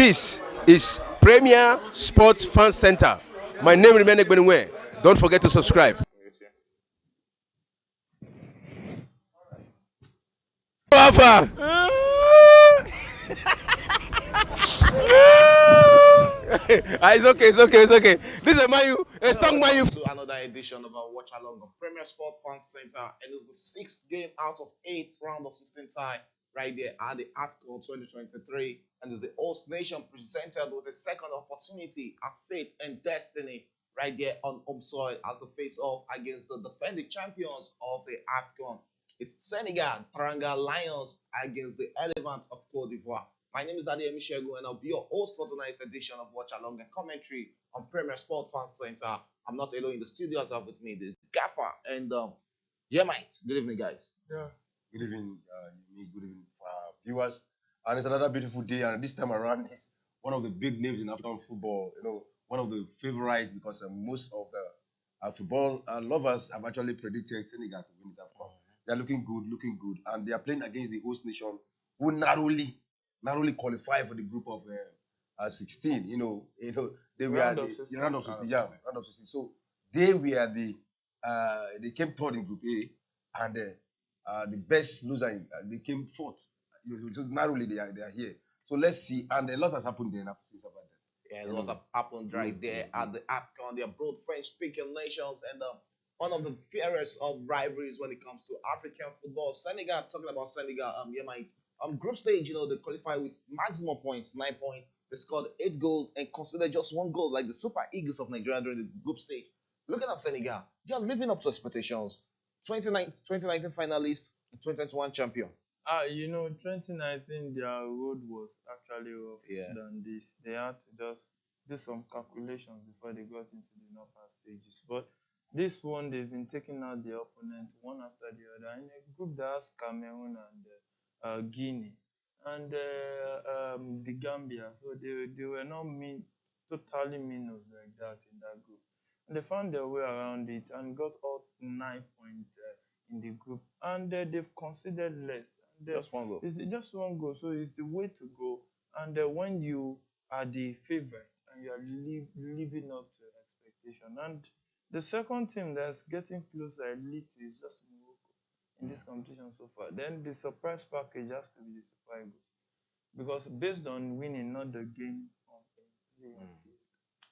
This is Premier Sports Fan Center. My name remains Egbenwe. Don't forget to subscribe. Alpha. It's okay. This is a Mayu, a strong Mayu. To another edition of our watch along of Premier Sports Fan Center, and it's the 6th game out of 8 round of 16 tie right there at the AFCON 2023, and it's the host nation presented with a second opportunity at fate and destiny right there on home soil as the face-off against the defending champions of the AFCON. It's Senegal, Taranga Lions against the Elephants of Cote d'Ivoire. My name is Adeyemi Segun, and I'll be your host for tonight's edition of Watch Along and Commentary on Premier Sports Fan Center. I'm not alone in the studio. I have with me the gaffer and yeah, mate. Good evening, guys. Yeah. Good evening, good evening, viewers. And it's another beautiful day. And this time around, it's one of the big names in African football. You know, one of the favorites because most of the football lovers have actually predicted Senegal to win this AFCON. They are looking good, and they are playing against the host nation, who narrowly qualify for the group of 16. You know, they were round of 16. Round of 16. So they were they came third in Group A, and the best loser they came fourth. So narrowly they are here. So let's see. And a lot has happened there since about that. Yeah, a lot have happened right there at the AFCON. They are both French-speaking nations, and one of the fiercest of rivalries when it comes to African football. Senegal, talking about Senegal, yeah, mate. Group stage, they qualify with maximum points, 9 points. They scored 8 goals and considered just 1 goal, like the Super Eagles of Nigeria during the group stage. Looking at Senegal, they are living up to expectations. 2019 finalist, 2021 champion. 2019, their road was actually rough than this. They had to just do some calculations before they got into the knockout stages. But this one, they've been taking out the opponent one after the other in a group that has Cameroon and Guinea and the Gambia. So they were not totally minnows like that in that group. And they found their way around it and got all 9 points in the group. And they've conceded less. And, just 1 goal. It's just 1 goal. So it's the way to go. And when you are the favorite and you are living up to expectation. And the second team that's getting closer a little is just Morocco in this competition so far. Then the surprise package has to be the Super Eagles. Because based on winning, not the game of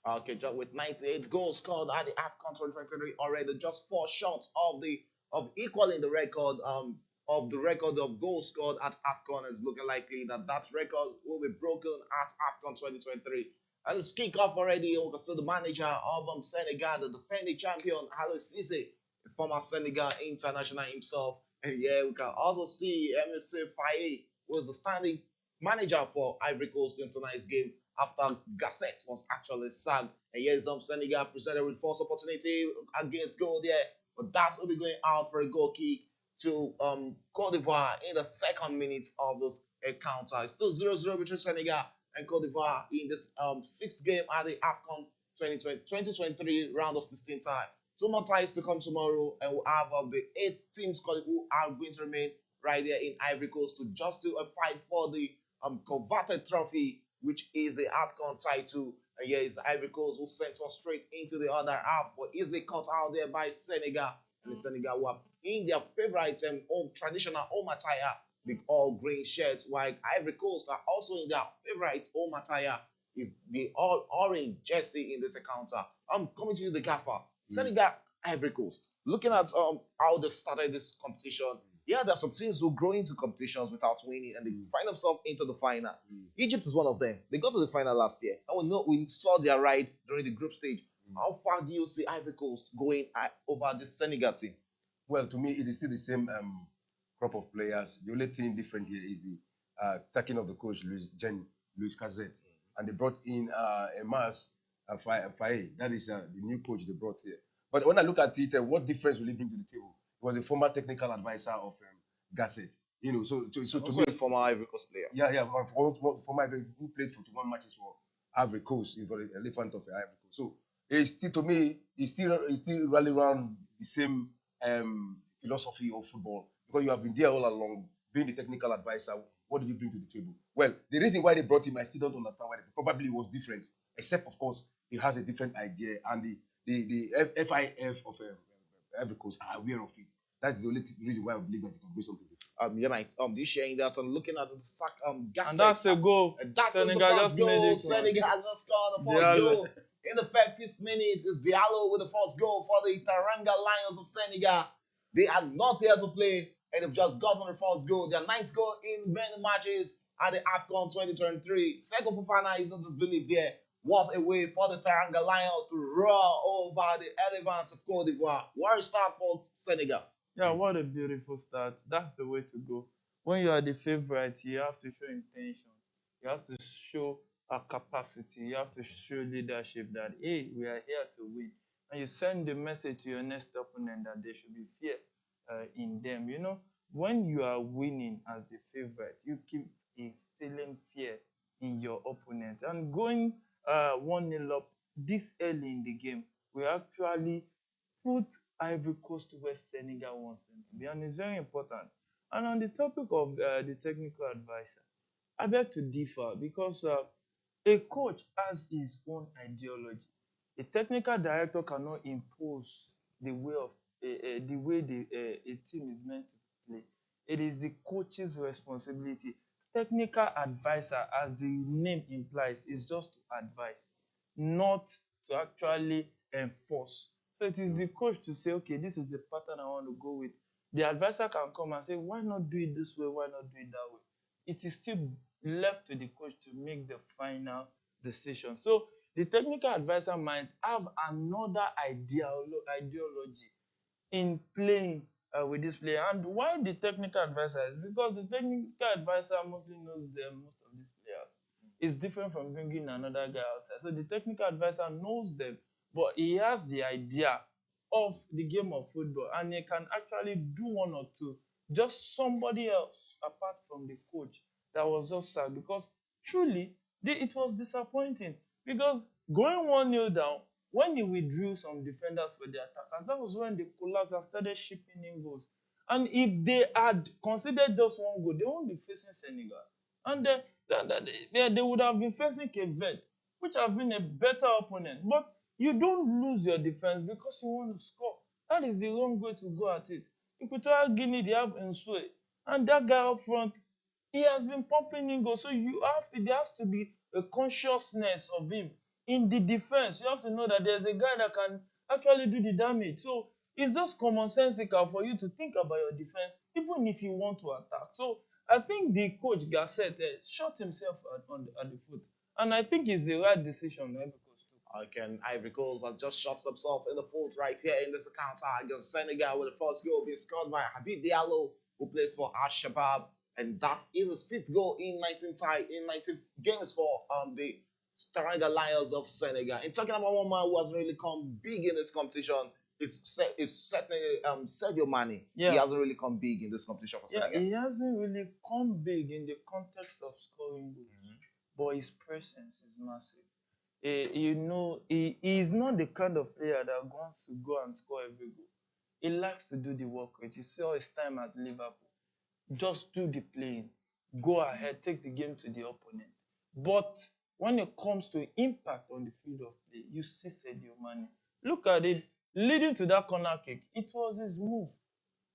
Okay, just with 98 goals scored at the AFCON 2023 already, just 4 shots of equaling the record of goals scored at AFCON. Is looking likely that record will be broken at AFCON 2023. And it's kickoff already. We can see the manager of Senegal, the defending champion, Aliou Cisse, the former Senegal international himself. And yeah, we can also see M.C. Faye was the standing manager for Ivory Coast in tonight's game after Gasset was actually sacked. And here's Senegal presented with first opportunity against goal there. But that will be going out for a goal kick to Cote d'Ivoire in the 2nd minute of this encounter. It's still 0-0 between Senegal and Cote d'Ivoire in this 6th game at the AFCON 2023 round of 16 tie. 2 more ties to come tomorrow, and we'll have the 8 teams who are going to remain right there in Ivory Coast to just do a fight for the coveted trophy, which is the AFCON title. And here is Ivory Coast, who sent us straight into the other half, but easily cut out there by Senegal. And the Senegal were in their favorite and traditional home attire, the all green shirts, while Ivory Coast are also in their favorite home attire, is the all orange jersey in this encounter. I'm coming to you, the gaffer. Senegal, Ivory Coast. Looking at how they've started this competition, there are some teams who grow into competitions without winning and they find themselves into the final. Egypt is one of them. They got to the final last year, and we saw their ride during the group stage. How far do you see Ivory Coast going over the Senegal team? Well, to me, it is still the same crop of players. The only thing different here is the sacking of the coach, Louis Cazette. And they brought in Emas Faye. That is the new coach they brought here. But when I look at it, what difference will he bring to the table? He was a former technical advisor of Gasset. So to me, a former Ivory Coast player. Yeah, former who played for 21 matches for Ivory Coast, for the Elephant of Ivory Coast. So it's still, to me, it's still rally around the same philosophy of football, because you have been there all along, being the technical advisor, what did you bring to the table? Well, the reason why they brought him, I still don't understand why. Probably was different, except of course he has a different idea, and the FIF of Ivory Coast are aware of it. That's the only reason why I believe that he can bring something different. Yeah, mate. This sharing that and looking at the sack And that's a goal. That's the Senegal first just made goal. it. Senegal just scored the first goal. In the 5th minute, is Diallo with the first goal for the Teranga Lions of Senegal. They are not here to play, and they've just gotten the first goal. Their 9th goal in many matches at the AFCON 2023. Second Fofana is in disbelief there. What a way for the Teranga Lions to roar over the elephants of Cote d'Ivoire. What a start for Senegal. Yeah, what a beautiful start. That's the way to go. When you are the favorite, you have to show intention. You have to show a capacity. You have to show leadership that, hey, we are here to win. And you send the message to your next opponent that there should be fear in them. You know, when you are winning as the favorite, you keep instilling fear in your opponent. And going 1-0 up this early in the game, we actually put Ivory Coast where Senegal wants them to be, and it's very important. And on the topic of the technical advisor, I beg to differ because a coach has his own ideology. A technical director cannot impose the way of a team is meant to play. It is the coach's responsibility. Technical advisor, as the name implies, is just to advise, not to actually enforce. So it is the coach to say, okay, this is the pattern I want to go with. The advisor can come and say, why not do it this way? Why not do it that way? It is still left to the coach to make the final decision. So the technical advisor might have another ideology in playing with this player. And why the technical advisor is because the technical advisor mostly knows most of these players. It's different from bringing another guy outside. So the technical advisor knows them, but he has the idea of the game of football, and he can actually do one or two. Just somebody else apart from the coach that was just sad, because truly it was disappointing. Because going 1-0 down, when he withdrew some defenders for the attackers, that was when they collapsed and started shipping in goals. And if they had considered just one goal, they won't be facing Senegal. And they would have been facing Cape Verde, which have been a better opponent. But you don't lose your defense because you want to score. That is the wrong way to go at it. Equatorial Guinea, they have Nsue. And that guy up front, he has been pumping in goals. So there has to be a consciousness of him in the defense. You have to know that there's a guy that can actually do the damage. So it's just commonsensical for you to think about your defense, even if you want to attack. So I think the coach Gasset shot himself at the foot, and I think it's the right decision. Okay, Ivory Coast has just shot himself in the foot right here in this encounter against Senegal, with the first goal being scored by Habib Diallo, who plays for Al-Shabaab, and that is his 5th goal in 19 games for the Teranga Lions of Senegal. And talking about one man who has really come big in this competition, it's certainly Sadio Mane. Yeah. He hasn't really come big in this competition for Senegal. He hasn't really come big in the context of scoring goals, but his presence is massive. He is not the kind of player that wants to go and score every goal. He likes to do the work rate. You saw his time at Liverpool. Just do the playing. Go ahead, take the game to the opponent. But when it comes to impact on the field of play, you see Sadio Mane. Look at it. Leading to that corner kick, it was his move.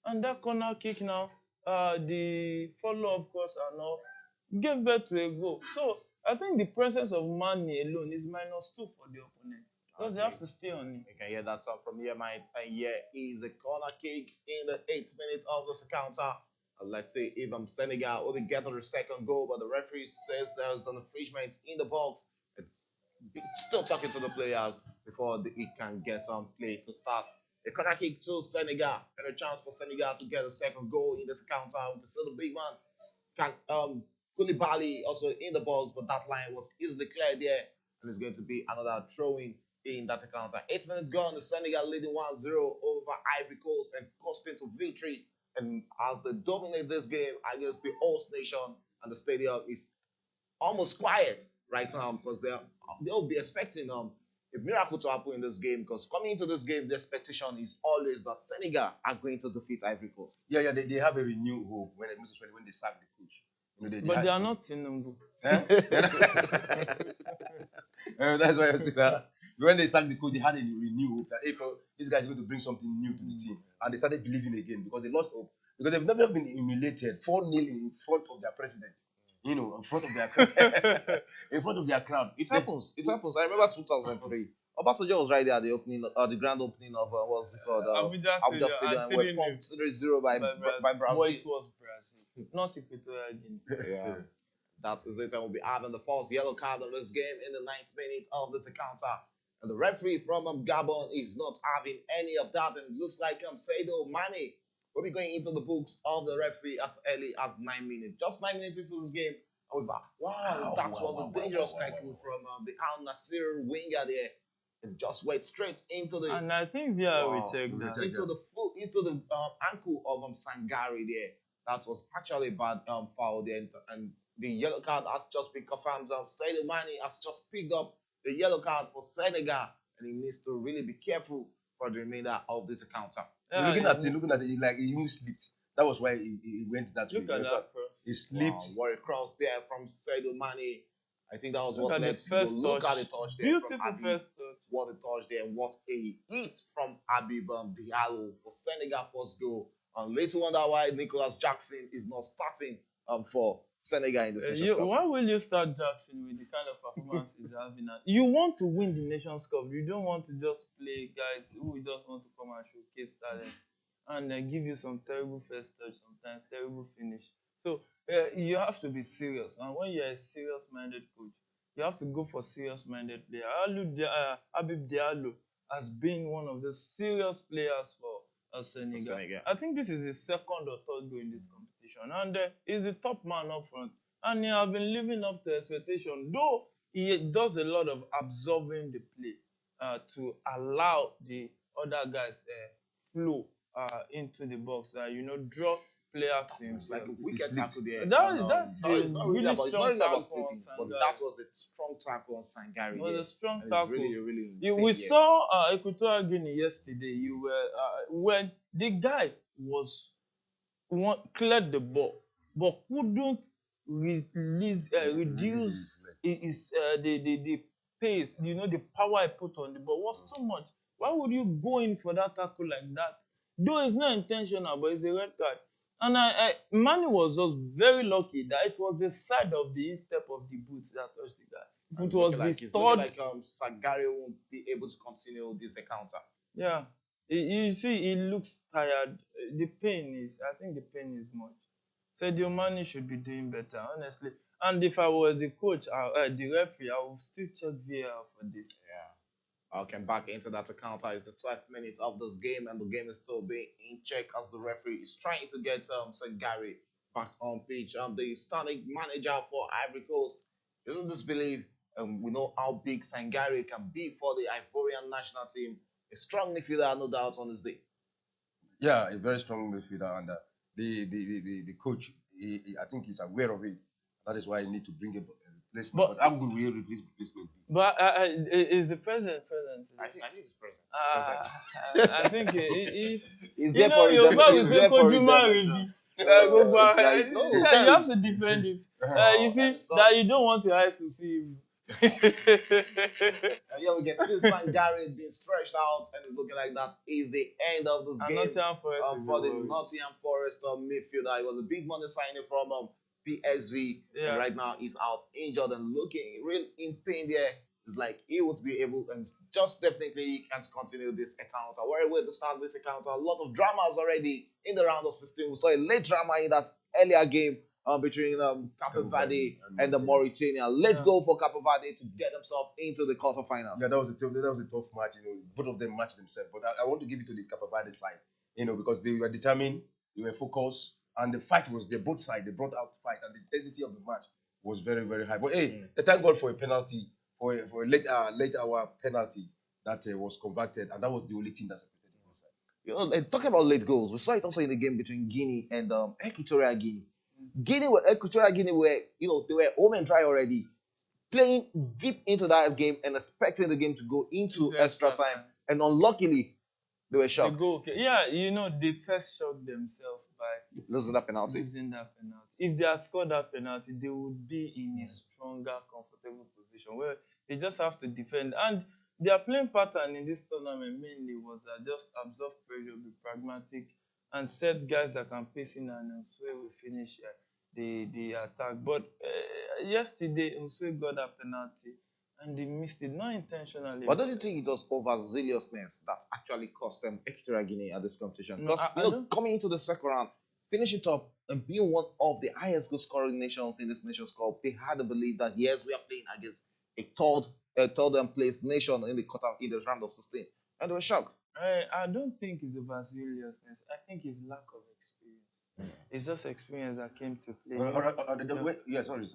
And that corner kick now, the follow-up cross and all, gave birth to a goal. So I think the presence of Mane alone is -2 for the opponent, because they have to stay on him. You can hear that sound from here, mate. And here is a corner kick in the 8th minute of this encounter. Let's see if Senegal will be getting the second goal, but the referee says there's an infringement in the box. It's still talking to the players before it can get play to start. A corner kick to Senegal, and a chance for Senegal to get a second goal in this encounter. We can see the big man can Koulibaly also in the box, but that line was easily cleared there, and it's going to be another throwing in that encounter. 8 minutes gone, the Senegal leading 1-0 over Ivory Coast and coasting to victory. And as they dominate this game against the host nation, and the stadium is almost quiet right now, because they'll be expecting a miracle to happen in this game, because coming into this game, the expectation is always that Senegal are going to defeat Ivory Coast. Yeah, they have a renewed hope when they sack the coach. But they are not Tinubu. That's why I say that. When they sacked the coach, they had a renewed hope that this guy is going to bring something new to the team. And they started believing again because they lost hope. Because they've never been humiliated 4-0 in front of their president. In front of their crowd. In front of their crowd. It happens. It happens. I remember 2003. Obasanjo was right there at the opening, the grand opening of what's it called? Abuja Stadium, and we're pumped 3-0 by Brazil. But it was Brazil, not Equatorial Guinea. Yeah, that is it. And we'll be having the first yellow card on this game in the 9th minute of this encounter. And the referee from Gabon is not having any of that, and it looks like Sadio Mane will be going into the books of the referee as early as 9 minutes. Just 9 minutes into this game, and we're back. That was a dangerous tackle from the Al Nassr winger there. And just went straight into the. And I think we checked that. Into the ankle of Sangare there. That was actually a bad foul there, and the yellow card has just been confirmed. Sadio Mane has just picked up the yellow card for Senegal, and he needs to really be careful for the remainder of this encounter. Looking at it, like he even slipped. That was why he went that way. Look at that cross. He slipped. What a cross there from Sadio Mane. I think that was Look what led to look at the touch there. Beautiful from Habib. first touch. What a touch there. What a hit from Habib Diallo for Senegal first goal. And later wonder why Nicholas Jackson is not starting for Senegal in this Nations Cup. Why will you start Jackson with the kind of performance he's having? You want to win the Nations Cup. You don't want to just play guys who just want to come and showcase talent and give you some terrible first touch, sometimes terrible finish. So you have to be serious. And when you're a serious-minded coach, you have to go for serious-minded players. Habib Diallo has been one of the serious players for Senegal. I think this is his second or third goal in this competition. And he's the top man up front. And he has been living up to expectation, though he does a lot of absorbing the play to allow the other guys flow into the box. Draw players to himself. It's like a wicked tackle there. It's not really about sleeping, but that was a strong tackle on Sangare. It was a strong tackle. Really we saw Equatorial Guinea yesterday. When the guy cleared the ball, but couldn't reduce the pace. The power I put on the ball was too much. Why would you go in for that tackle like that? Though it's not intentional, but it's a red card. And Mane was just very lucky that it was the side of the instep of the boots that touched the guy. If it was it's looking like Sangare won't be able to continue this encounter. Yeah. You see, he looks tired. I think the pain is much. Sadio Mane should be doing better, honestly. And if I was the coach, the referee, I would still check VAR for this. Yeah. I'll come back into that encounter. It's the 12th minute of this game, and the game is still being in check as the referee is trying to get Sangare back on pitch. The standing manager for Ivory Coast doesn't disbelieve, and we know how big Sangare can be for the Ivorian national team. A strong midfielder, no doubt, on this day. Yeah, a very strong midfielder, and the coach, I think he's aware of it. That is why he need to bring a replacement. But how good will he replace replacement be? But is the president present? I think he's present. I think he's there for redemption. You have to defend it. You see that you don't want your eyes to see him. Yeah, we can see Sangare being stretched out, and it's looking like that is the end of this game for the Nottingham Forest midfielder. It was a big money signing from PSV, and right now he's out injured and looking real in pain there. It's like he would be able, and just definitely he can't continue this encounter. We're away to start this encounter. A lot of dramas already in the round of 16. We saw a late drama in that earlier game between Cape Verde and the Mauritania. Let's go for Cape Verde to get themselves into the quarterfinals. Yeah, that was a tough match. Both of them matched themselves. But I want to give it to the Cape Verde side, because they were determined, they were focused, and the fight was there. Both sides, they brought out the fight, and the intensity of the match was very, very high. But hey, thank God for a penalty, for a late hour penalty that was converted, and that was the only thing that separated the one side. Talking about late goals, we saw it also in the game between Guinea and Equatorial Guinea. Equatorial Guinea were, they were home and dry already, playing deep into that game and expecting the game to go into extra time. And unluckily, they were shocked. Yeah, they first shocked themselves by losing that penalty. if they had scored that penalty, they would be in a stronger, comfortable position where they just have to defend. And their playing pattern in this tournament mainly was just absorb pressure, be pragmatic, and set guys that can pace in and Nsue will finish the attack. But yesterday, Nsue got that penalty and they missed it, not intentionally. But don't you think it was overzealousness that actually cost them Equatorial Guinea at this competition? No, Because coming into the second round, finish it up and being one of the highest goal scoring nations in this Nations Cup, they had to believe that yes, we are playing against a third place nation in the round of 16, and they were shocked. I don't think it's about seriousness. I think it's lack of experience. It's just experience that came to play. Sorry,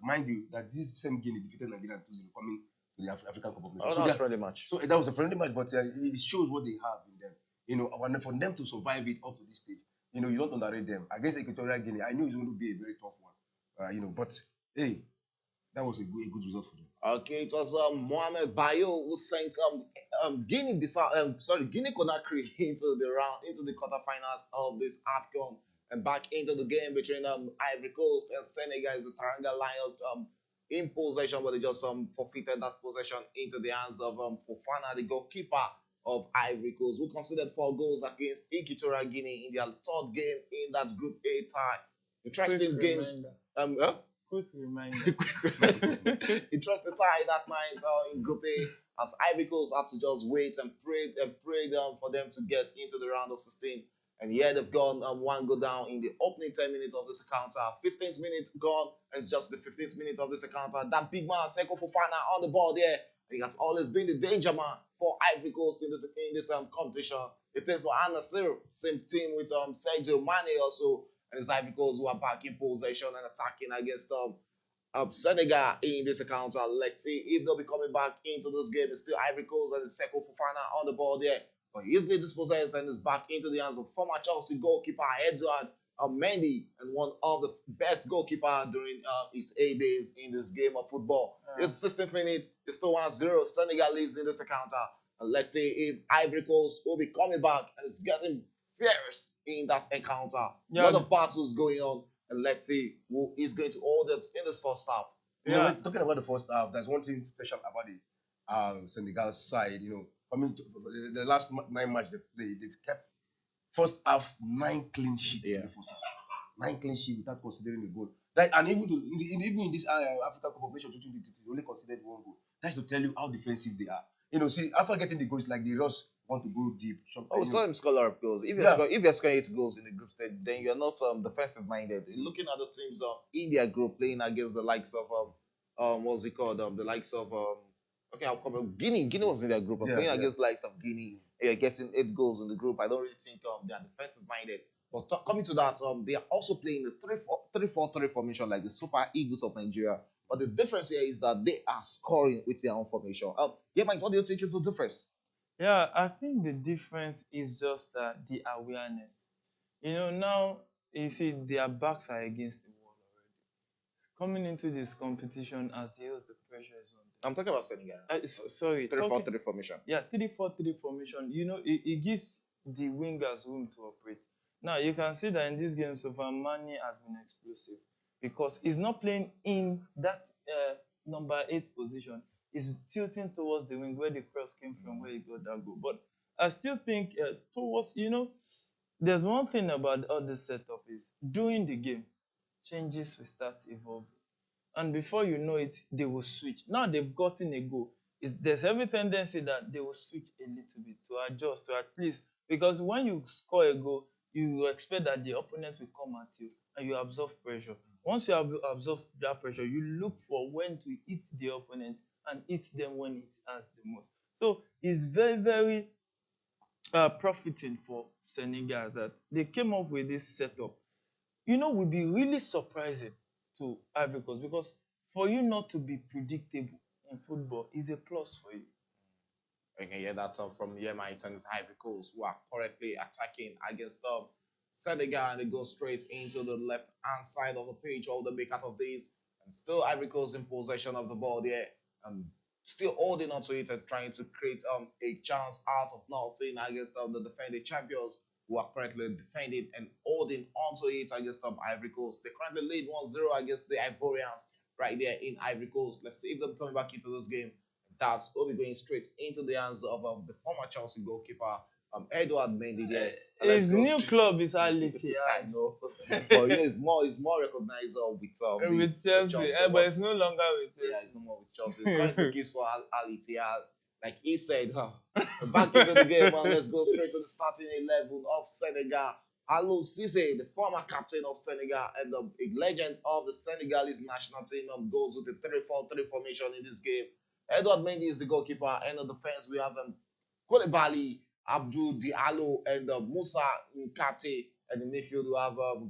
remind you that this same Guinea defeated Nigeria 2-0 coming to the African Cup of Nations. Oh, that was a friendly match. So that was a friendly match, but it shows what they have in them. You know, and for them to survive it up to this stage, you know, you don't underrate them. Against Equatorial Guinea, I knew it was going to be a very tough one. You know, but hey, that was a good result for them. Okay, it was Mohamed Bayo who sent Guinea Conakry into the quarterfinals of this AFCON, and back into the game between Ivory Coast and Senegal. The Taranga Lions in possession, but they just forfeited that possession into the hands of Fofana, the goalkeeper of Ivory Coast, who conceded 4 goals against Equatorial Guinea in their third game in that Group A tie. Interesting games. Quick reminder. Interesting tie that night in Group A, as Ivory Coast had to just wait and pray for them to get into the round of 16. And yeah, they've gone 1 goal down in the opening 10 minutes of this encounter. 15th minute gone, and it's just the 15th minute of this encounter. That big man, Seko Fofana, on the ball there. He has always been the danger man for Ivory Coast in this competition. He plays for Al-Nassr, same team with Sergio Mane also, and it's Ivory Coast who are back in possession and attacking against Senegal in this encounter. Let's see if they'll be coming back into this game. It's still Ivory Coast and it's Seko Fofana on the ball there. But he's been dispossessed and is back into the hands of former Chelsea goalkeeper Edouard Mendy, and one of the best goalkeeper during his heydays in this game of football. It's 16th minute. It's still 1-0. Senegal leads in this encounter. And let's see if Ivory Coast will be coming back and it's getting fierce in that encounter. A lot of battles going on. And let's see who is going to hold it in this first half. You know, talking about the first half, there's one thing special about the Senegal side. You know, I mean, the last 9 matches they played, they've kept first half 9 clean sheets in the first half. 9 clean sheets without considering a goal. And even in this African Cup of Nations, they only considered 1 goal. That's to tell you how defensive they are. You know, see, after getting the goals, like they just want to go deep. We saw him score a lot of goals. If you're scoring 8 goals in the group stage, then you're not defensive minded. Looking at the teams in their group playing against the likes of what's it called? The likes of I'll come up. Guinea was in their group. Playing against the likes of Guinea, getting 8 goals in the group. I don't really think they are defensive minded. But coming to that, they are also playing the 3-4-3 formation like the Super Eagles of Nigeria. But the difference here is that they are scoring with their own formation. Mike, what do you think is the difference? Yeah, I think the difference is just the awareness. You know, now you see their backs are against the wall already. Coming into this competition as they use the pressure is on them. I'm talking about Senegal. Sorry. 3-4-3 formation. Yeah, 3-4-3 formation. You know, it gives the wingers room to operate. Now, you can see that in this game so far, Mane has been explosive because he's not playing in that number 8 position. He's tilting towards the wing where the cross came from, where he got that goal. But I still think there's one thing about all this setup is during the game, changes will start evolving. And before you know it, they will switch. Now they've gotten a goal. There's every tendency that they will switch a little bit to adjust, to at least, because when you score a goal, you expect that the opponent will come at you and you absorb pressure. Once you have absorbed that pressure, you look for when to hit the opponent and hit them when it has the most. So it's very, very profiting for Senegal that they came up with this setup. You know, would be really surprising to Ivory Coast because for you not to be predictable in football is a plus for you. Okay, yeah, that's from my tennis Ivory Coast, who are currently attacking against Senegal, and they go straight into the left-hand side of the pitch. All the make out of this, and still Ivory Coast in possession of the ball there, and still holding on to it and trying to create a chance out of nothing against the defending champions who are currently defending and holding onto it against Ivory Coast. They currently lead 1-0 against the Ivorians right there in Ivory Coast. Let's see if they're coming back into this game. That will be going straight into the hands of the former Chelsea goalkeeper, Edward Mendy there. His new club is Ality. I know, but it's more recognized With Chelsea, but it's no longer with Chelsea. Yeah, it's no more with Chelsea. Currently keeps for Ality. Like he said, back into the game, and let's go straight to the starting 11 of Senegal. Alou Cisse, the former captain of Senegal and a legend of the Senegalese national team, goes with the 3-4-3 formation in this game. Edward Mendy is the goalkeeper, and on the defense we have Koulibaly, Abdou Diallo, and Musa Nkate. And in the midfield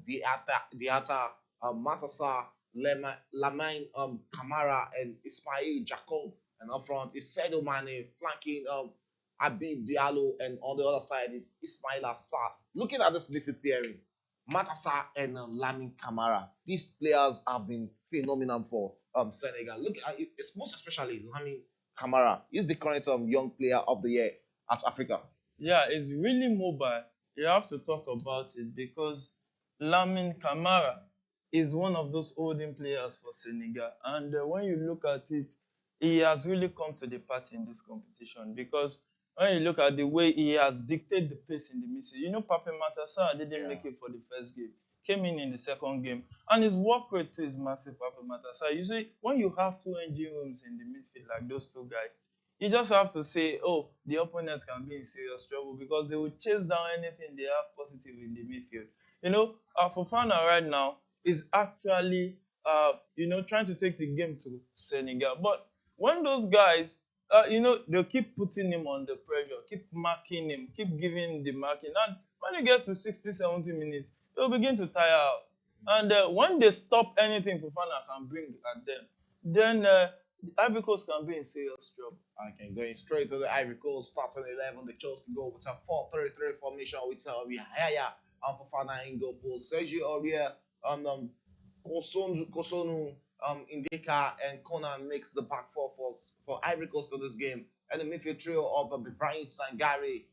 we have Diata, Matassa, Lamine Kamara, and Ismail Jacob. And up front is Sadio Mane flanking Habib Diallo, and on the other side is Ismail Assar. Looking at this midfield pairing, Matassa and Lamine Kamara, these players have been phenomenal for Senegal. Look at it's most especially Lamine Kamara. He's the current young player of the year at Africa. Yeah, it's really mobile. You have to talk about it because Lamine Kamara is one of those holding players for Senegal. And when you look at it, he has really come to the party in this competition because when you look at the way he has dictated the pace in the midfield, you know, Pape Matassa didn't make it for the first game, came in the second game, and his work rate too is massive. Pape Matassa, you see, when you have two engine rooms in the midfield like those two guys, you just have to say, oh, the opponent can be in serious trouble because they will chase down anything they have positive in the midfield. You know, Fofana right now is actually, trying to take the game to Senegal, but when those guys, they'll keep putting him under pressure, keep marking him, keep giving the marking. And when he gets to 60, 70 minutes, they'll begin to tire out. And when they stop anything Fofana can bring at them, then Ivory Coast can be in serious trouble. Okay, going straight to the Ivory Coast, starting 11, they chose to go with a 4-3-3 formation with Yaya and Fofana in goal post. Sergio Aurier, Kosonu, Indika, and Conan makes the back four for Ivory Coast in this game. And the midfield trio of Brian Sangare,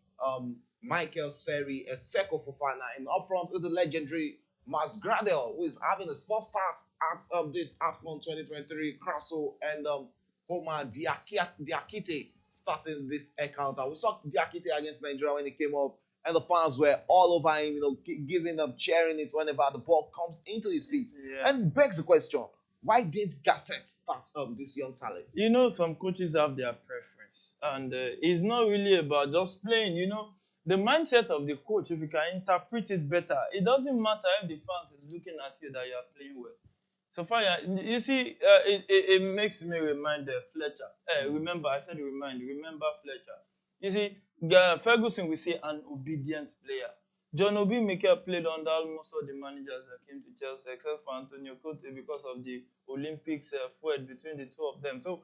Michael Seri, and Seko Fofana. And up front is the legendary Mas Gradel, who is having a small start at this AFCON 2023. Crasso and Homa Diakite starting this encounter. We saw Diakite against Nigeria when he came up, and the fans were all over him, giving them, cheering it whenever the ball comes into his feet. Yeah. And begs the question, why didn't Gasset start this young talent? You know, some coaches have their preference, and it's not really about just playing. You know, the mindset of the coach, if you can interpret it better, it doesn't matter if the fans is looking at you that you are playing well. So far, you see, it makes me remind Fletcher. Remember, I said remember Fletcher. You see, Ferguson will say an obedient player. John Obi Mikel played under almost all the managers that came to Chelsea, except for Antonio Conte because of the Olympics feud between the two of them. So,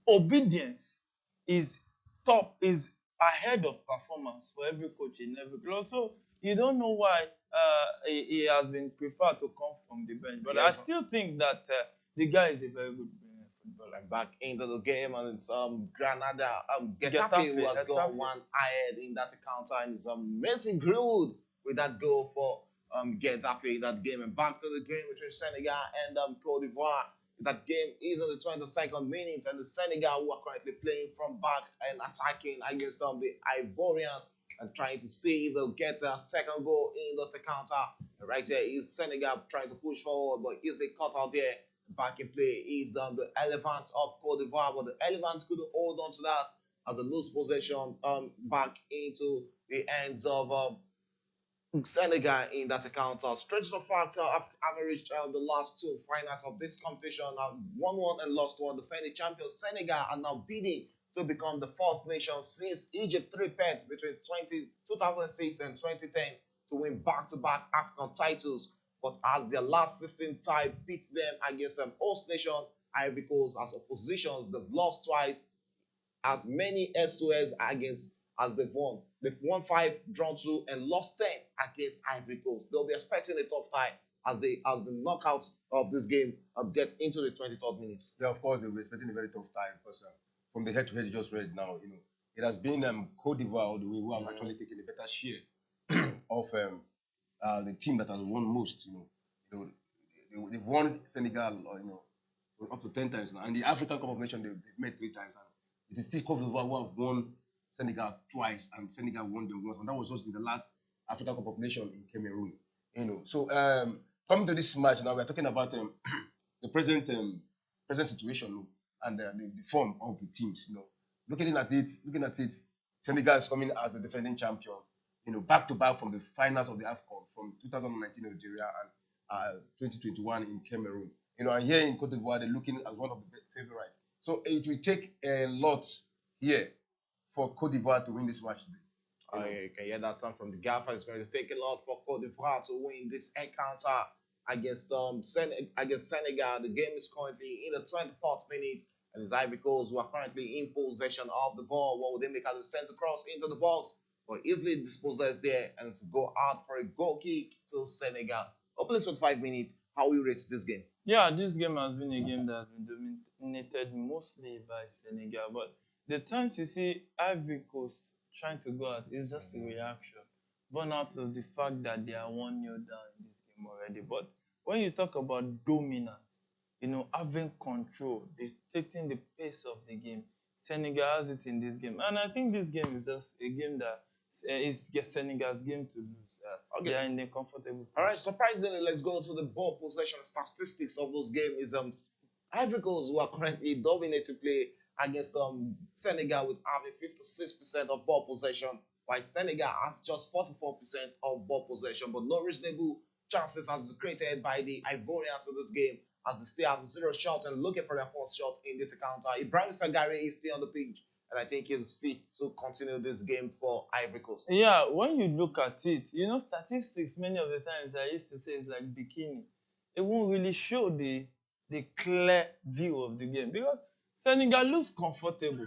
obedience is ahead of performance for every coach in every club. So, you don't know why he has been preferred to come from the bench. But yes, I still think that the guy is a very good footballer. Back into the game, and it's Granada, Getafe who has gone one ahead in that encounter, and it's Messi Greenwood with that goal for Getafe in that game. And back to the game between Senegal and Cote d'Ivoire. That game is on the 22nd minute, and the Senegal who are currently playing from back and attacking against the Ivorians and trying to see if they'll get a second goal in this encounter. And right here is Senegal trying to push forward, but easily cut out there. Back in play is the Elephants of Cote d'Ivoire, but the Elephants couldn't hold on to that as a loose possession back into the hands of Senegal in that encounter. Stretch of factor having reached the last two finals of this competition, won one and lost one. The defending champions Senegal are now bidding to become the first nation since Egypt three-peats between 2006 and 2010 to win back-to-back African titles. But as their last 16 tie pits them against an host nation, Ivory Coast, as oppositions, they've lost twice, as many S2S against as they've won. They've won 5, drawn 2, and lost 10 against Ivory Coast. They'll be expecting a tough tie as the knockout of this game gets into the 23rd minute. Yeah, of course, they'll be expecting a very tough time because from the head-to-head you just read now, it has been Cote d'Ivoire who have actually taken a better share of the team that has won most. They've won Senegal, up to 10 times now. And the African Cup of Nations, they've met 3 times. And it is still Cote d'Ivoire who have won Senegal twice, and Senegal won them once. And that was just in the last African Cup of Nations in Cameroon. So coming to this match now, we're talking about the present situation and the form of the teams. Looking at it, Senegal is coming as the defending champion. Back to back from the finals of the AFCON from 2019 in Nigeria and 2021 in Cameroon. And here in Cote d'Ivoire, they're looking as one of the favorites. So it will take a lot here for Cote d'Ivoire to win this match today. You can hear that sound from the gaffer. It's going to take a lot for Cote d'Ivoire to win this encounter against Senegal. The game is currently in the 24th minute, and it's Ivory Coast who are currently in possession of the ball. What would they make as it sends across into the box, but easily dispossessed there, and to go out for a goal kick to Senegal. Opening 25 minutes, how we rate this game? Yeah, this game has been a game that has been dominated mostly by Senegal, but the times you see Ivory Coast trying to go out is just a reaction, born out of the fact that they are 1-0 down in this game already. But when you talk about dominance, having control, dictating the pace of the game, Senegal has it in this game. And I think this game is just a game that is Senegal's game to lose. They are in a comfortable place. All right, surprisingly, let's go to the ball possession statistics of those games. Ivory Coast, who are currently dominating play against Senegal with having 56% of ball possession, while Senegal has just 44% of ball possession. But no reasonable chances have been created by the Ivorians in this game, as they still have 0 shots and looking for their first shot in this encounter. Ibrahim Sagare is still on the pitch, and I think he's fit to continue this game for Ivory Coast. Yeah, when you look at it, statistics many of the times I used to say is like bikini. It won't really show the clear view of the game, because Senegal looks comfortable.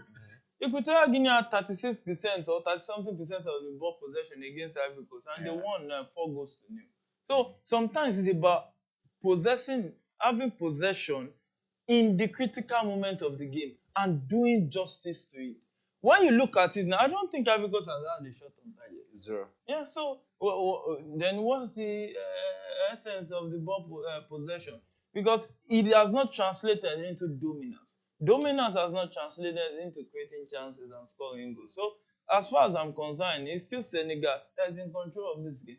Equatorial Guinea had 36% or 30-something% of the ball possession against Ivory Coast, and they won 4 goals to 0. So sometimes it's about having possession in the critical moment of the game and doing justice to it. When you look at it now, I don't think Ivory Coast has had a shot on target. 0. Yeah, so then what's the essence of the ball possession? Because it has not translated into dominance. Dominance has not translated into creating chances and scoring goals. So, as far as I'm concerned, it's still Senegal that is in control of this game.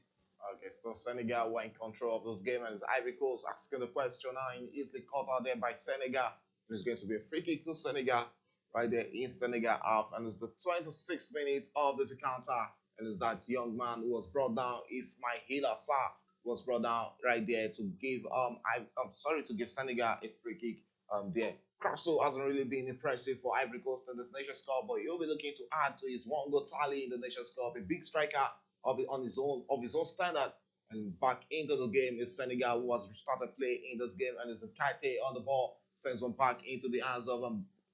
Okay, so Senegal were in control of this game, and it's Ivory Coast asking the question now, and easily caught out there by Senegal. It's going to be a free kick to Senegal right there in Senegal half, and it's the 26th minute of this encounter, and it's that young man who was brought down, Ismail Assar, was brought down right there to give to give Senegal a free kick there. Crasso hasn't really been impressive for Ivory Coast in this Nations Cup, but he'll be looking to add to his 1-goal tally in the Nations Cup. A big striker of his own standard. And back into the game is Senegal, who has started play in this game, and is a Kite on the ball, sends one back into the hands of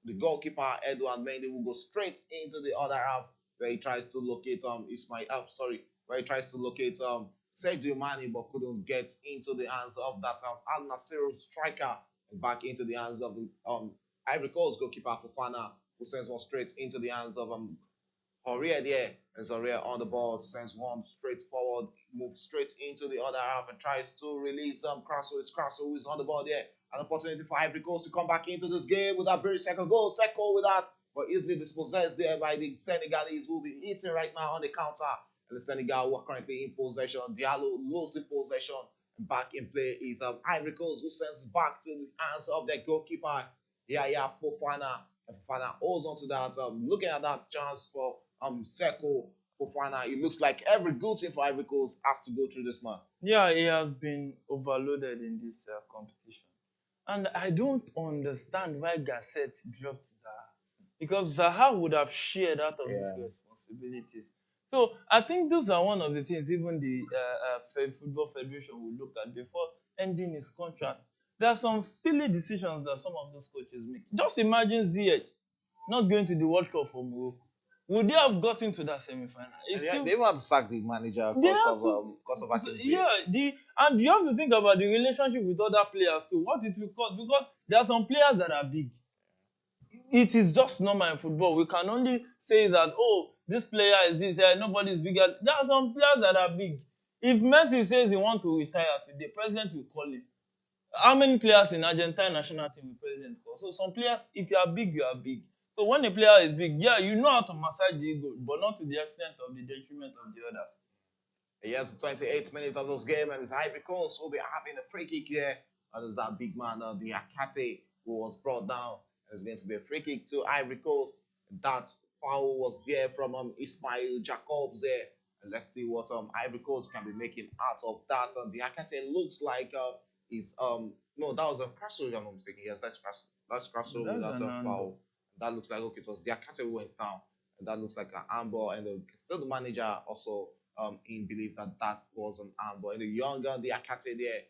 the goalkeeper Edouard Mendy, who goes straight into the other half, where he tries to locate Sergio Mane, but couldn't get into the hands of that Al Nassr striker. Back into the hands of the Ivory Coast goalkeeper Fofana, who sends one straight into the hands of Aurier there. And Aurier on the ball sends one straight forward, moves straight into the other half, and tries to release Crasso. It's Crasso who is on the ball there. An opportunity for Ivory Coast to come back into this game with that very second goal. Second with that, but easily dispossessed there by the Senegalese, who will be hitting right now on the counter. And the Senegal who are currently in possession. Diallo losing possession. Back in play is Ivory Coast, who sends back to the hands of their goalkeeper, Fofana. And Fofana holds on to that. Looking at that chance for Seko Fofana, it looks like every good team for Ivory Coast has to go through this man. Yeah, he has been overloaded in this competition. And I don't understand why Gasset dropped Zaha. Because Zaha would have shared out of his responsibilities. So I think those are one of the things even the Football Federation will look at before ending his contract. There are some silly decisions that some of those coaches make. Just imagine Ziyech not going to the World Cup for Morocco. Would they have gotten to that semi-final? They even have to sack the manager because of acting. Yeah, and you have to think about the relationship with other players too. What it will cost, because there are some players that are big. It is just normal in football. We can only say that, this player is this, nobody is bigger. There are some players that are big. If Messi says he wants to retire today, president will call him. How many players in Argentine national team will president call? So some players, if you are big, you are big. So when a player is big, yeah, you know how to massage the ego, but not to the extent of the detriment of the others. Yes, the 28th minute of this game, and it's Ivory Coast will be having a free kick here. And there's that big man, the Akate, who was brought down. And it's going to be a free kick to Ivory Coast. That foul was there from Ismail Jacobs there. And let's see what Ivory Coast can be making out of that. And the Akate looks like is no, that was a Crasso, if I'm not mistaken. Yes, that's Crasso. That's Crasso without a foul. That looks like, okay, it was the Akate who went down. And that looks like an amber. And still the manager also in belief that that was an amber. And the younger, the Akate there,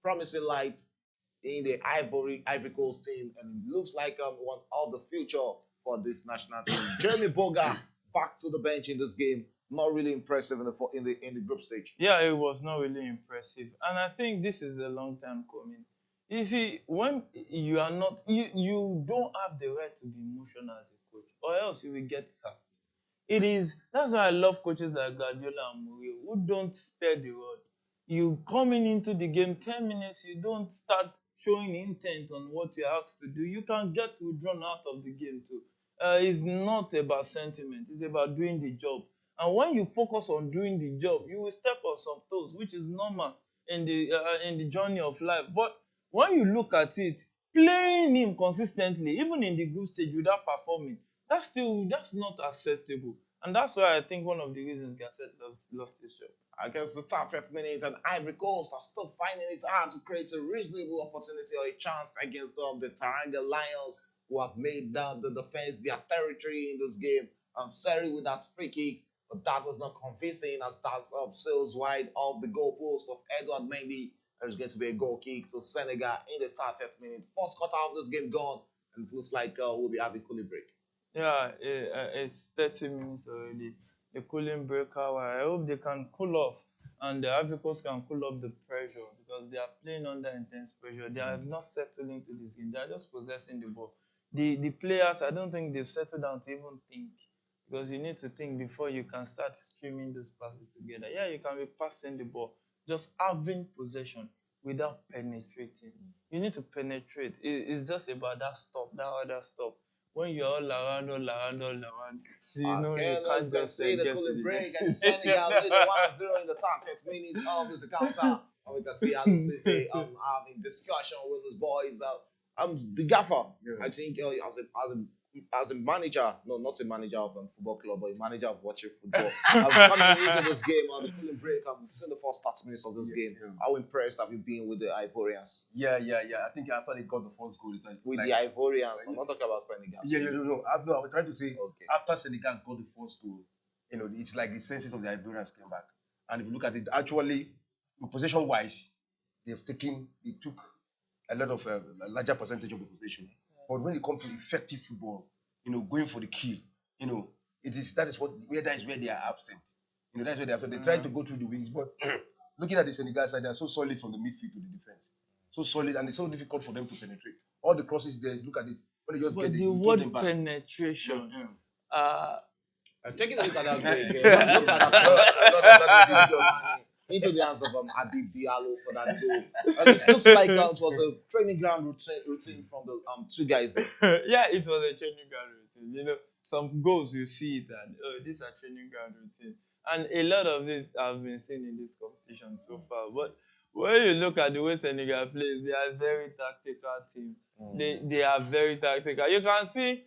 promising light in the Ivory Coast team, and it looks like one of the future for this national team. Jeremy Boga back to the bench in this game. Not really impressive in the group stage. Yeah, it was not really impressive, and I think this is a long time coming. You see, when you are not, you don't have the right to be emotional as a coach, or else you will get sacked. That's why I love coaches like Guardiola and Mourinho who don't spare the rod. You coming into the game 10 minutes, you don't start showing intent on what you're asked to do. You can get withdrawn out of the game too. It's not about sentiment, it's about doing the job. And when you focus on doing the job, you will step on some toes, which is normal in the journey of life. But when you look at it, playing him consistently, even in the group stage without performing, that's not acceptable. And that's why I think one of the reasons Gasset lost his job. I guess the start 10th minute, and Ivory Coast are still finding it hard to create a reasonable opportunity or a chance against the Taranga Lions, who have made the defense their territory in this game. Seri with that free kick, but that was not convincing as that sails wide of the goalpost of Edward Mendy. There's going to be a goal kick to Senegal in the 30th minute. First quarter of this game gone, and it looks like we'll be having cooling break. Yeah, it's 30 minutes already. A cooling break hour. I hope they can cool off, and the Ivory Coast can cool off the pressure, because they are playing under intense pressure. They have not settled into this game. They are just possessing the ball. The players, I don't think they've settled down to even think, because you need to think before you can start streaming those passes together. Yeah, you can be passing the ball, just having possession without penetrating. You need to penetrate. It's just about that stop, that other stop. When you're all around, you can't just see the cooling break, and Senegal lead 1-0 in the 30th minute of this encounter. And we can see Alusise having discussion with his boys. The gaffer, yeah. I think as a manager, no, not a manager of a football club, but a manager of watching football. Coming into this game on the cooling break, I've seen the first 30 minutes of this game. Yeah. How impressed have you been with the Ivorians? Yeah. I think after they got the first goal, with the Ivorians, I'm not talking about Senegal. No. I was trying to say, okay. After Senegal got the first goal, it's like the senses of the Ivorians came back. And if you look at it, actually, possession-wise, they took a lot of a larger percentage of the possession. But when it comes to effective football, going for the kill, that is where they are absent. That's where they are absent. They try to go through the wings, but looking at the Senegal side, they are so solid from the midfield to the defense. So solid, and it's so difficult for them to penetrate. All the crosses there, look at it. When they just get the word penetration. Taking a look at that goal again. Look at that into the hands of Habib Diallo for that goal. And it looks like it was a training ground routine from the two guys there. Yeah, it was a training ground routine. Some goals you see that these are training ground routine, and a lot of it have been seen in this competition so far. But when you look at the way Senegal plays, they are a very tactical team. They are very tactical. You can see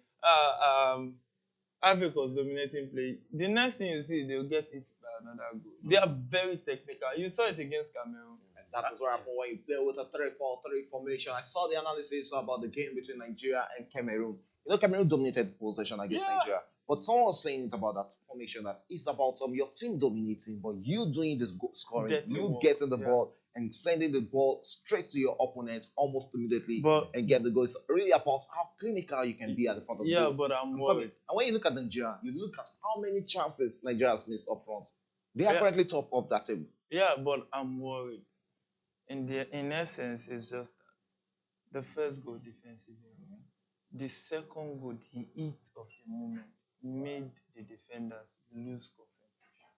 Africa's dominating play. The next thing you see, they'll get it by another goal. They are very technical. You saw it against Cameroon. And that is what happened when you play with a 3-4-3 formation. I saw the analysis about the game between Nigeria and Cameroon. Cameroon dominated the possession against Nigeria. But someone was saying about that formation that it's about your team dominating, but you doing this goal scoring, getting the ball and sending the ball straight to your opponent almost immediately and get the goal. It's really about how clinical you can be at the front of the goal. Yeah, but I'm worried. And when you look at Nigeria, you look at how many chances Nigeria has missed up front. They are currently top of that table. Yeah, but I'm worried. In essence, it's just the first goal defensively. The second goal, the heat of the moment. made the defenders lose concentration.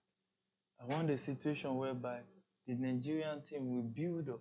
I want a situation whereby the Nigerian team will build up